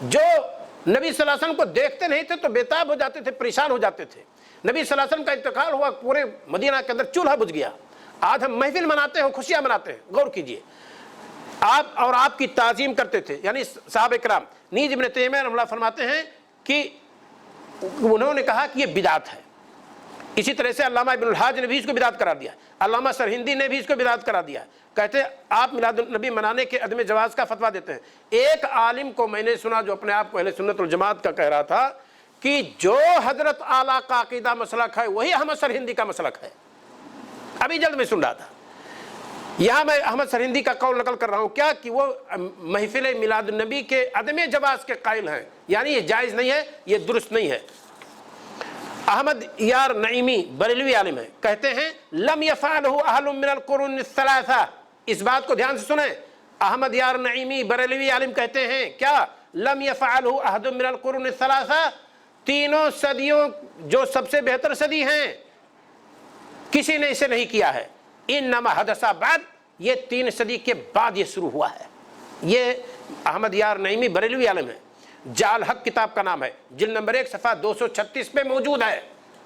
جو نبی صلی اللہ علیہ وسلم کو دیکھتے نہیں تھے تو بیتاب ہو جاتے تھے، پریشان ہو جاتے تھے۔ نبی صلی اللہ علیہ وسلم کا انتقال ہوا، پورے مدینہ کے اندر چولہا بجھ گیا۔ آج ہم محفل مناتے ہیں، خوشیاں مناتے ہیں، غور کیجئے۔ آپ کی تعظیم کرتے تھے، یعنی صحابہ کرام۔ نیز ابن تیمیہ رحمہ اللہ فرماتے ہیں کہ انہوں نے کہا کہ یہ بدعت ہے۔ اسی طرح سے علامہ ابن الحاج نے بھی اس کو بدعت قرار دیا، علامہ سرہندی نے بھی اس کو بدعت قرار دیا۔ کہتے ہیں آپ میلاد النبی منانے کے عدم جواز کا فتویٰ دیتے ہیں۔ ایک عالم کو میں نے سنا جو اپنے آپ کو اہل سنت والجماعت کا کہہ رہا تھا کہ جو حضرت اعلیٰ کا عقیدہ مسلک ہے وہی احمد سرہندی کا مسلک ہے۔ ابھی جلد میں سن رہا تھا، یہاں میں احمد سرہندی کا قول نقل کر رہا ہوں کیا کہ وہ محفل میلاد النبی کے عدم جواز کے قائل ہیں، یعنی یہ جائز نہیں ہے، یہ درست نہیں ہے۔ احمد یار نعیمی بریلوی عالم ہے، کہتے ہیں لم یفعلہ اہل من القرون الثلاثہ، اس بات کو دھیان سے سنیں۔ احمد یار نعیمی بریلوی عالم کہتے ہیں کیا؟ لم یفعلہ احد من القرون الثلاثہ، تینوں صدیوں جو سب سے بہتر صدی ہیں کسی نے اسے نہیں کیا ہے۔ انما حدث بعد، یہ 3 صدی کے بعد یہ شروع ہوا ہے۔ یہ احمد یار نعیمی بریلوی عالم ہے۔ جال حق کتاب کا نام ہے، جلد نمبر 1 صفحہ 236 پہ موجود ہے۔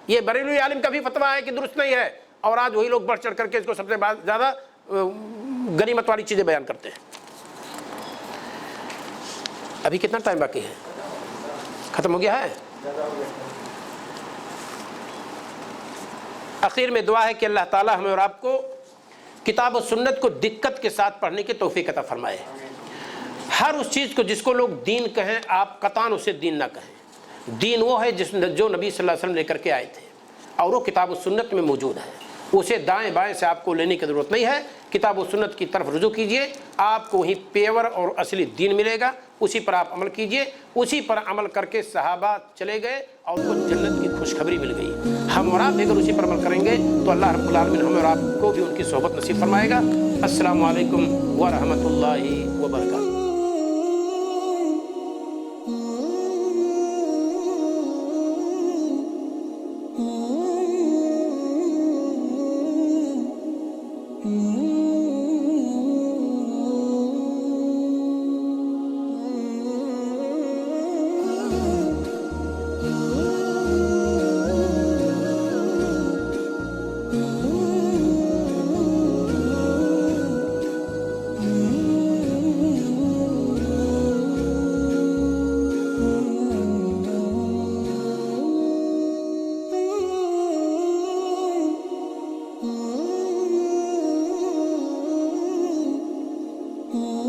یہ بریلوی عالم کا بھی فتویٰ ہے کہ درست نہیں ہے، اور آج وہی لوگ بڑھ چڑھ کر کے اس کو سب سے زیادہ غنیمت والی چیزیں بیان کرتے ہیں۔ ابھی کتنا ٹائم باقی ہے؟ ختم ہو گیا ہے؟ اخیر میں دعا ہے کہ اللہ تعالی ہمیں اور آپ کو کتاب و سنت کو دقت کے ساتھ پڑھنے کی توفیق عطا فرمائے۔ ہر اس چیز کو جس کو لوگ دین کہیں آپ قطعاً اسے دین نہ کہیں۔ دین وہ ہے جو نبی صلی اللہ علیہ وسلم لے کر کے آئے تھے، اور وہ کتاب و سنت میں موجود ہے۔ اسے دائیں بائیں سے آپ کو لینے کی ضرورت نہیں ہے، کتاب و سنت کی طرف رجوع کیجئے، آپ کو وہیں پیور اور اصلی دین ملے گا، اسی پر آپ عمل کیجئے۔ اسی پر عمل کر کے صحابہ چلے گئے اور ان کو جنت کی خوشخبری مل گئی۔ ہم اور آپ بھی اگر اسی پر عمل کریں گے تو اللہ رب العالمین ہمیں اور آپ کو بھی ان کی صحبت نصیب فرمائے گا۔ السلام علیکم ورحمۃ اللہ وبرکاتہ۔ Oh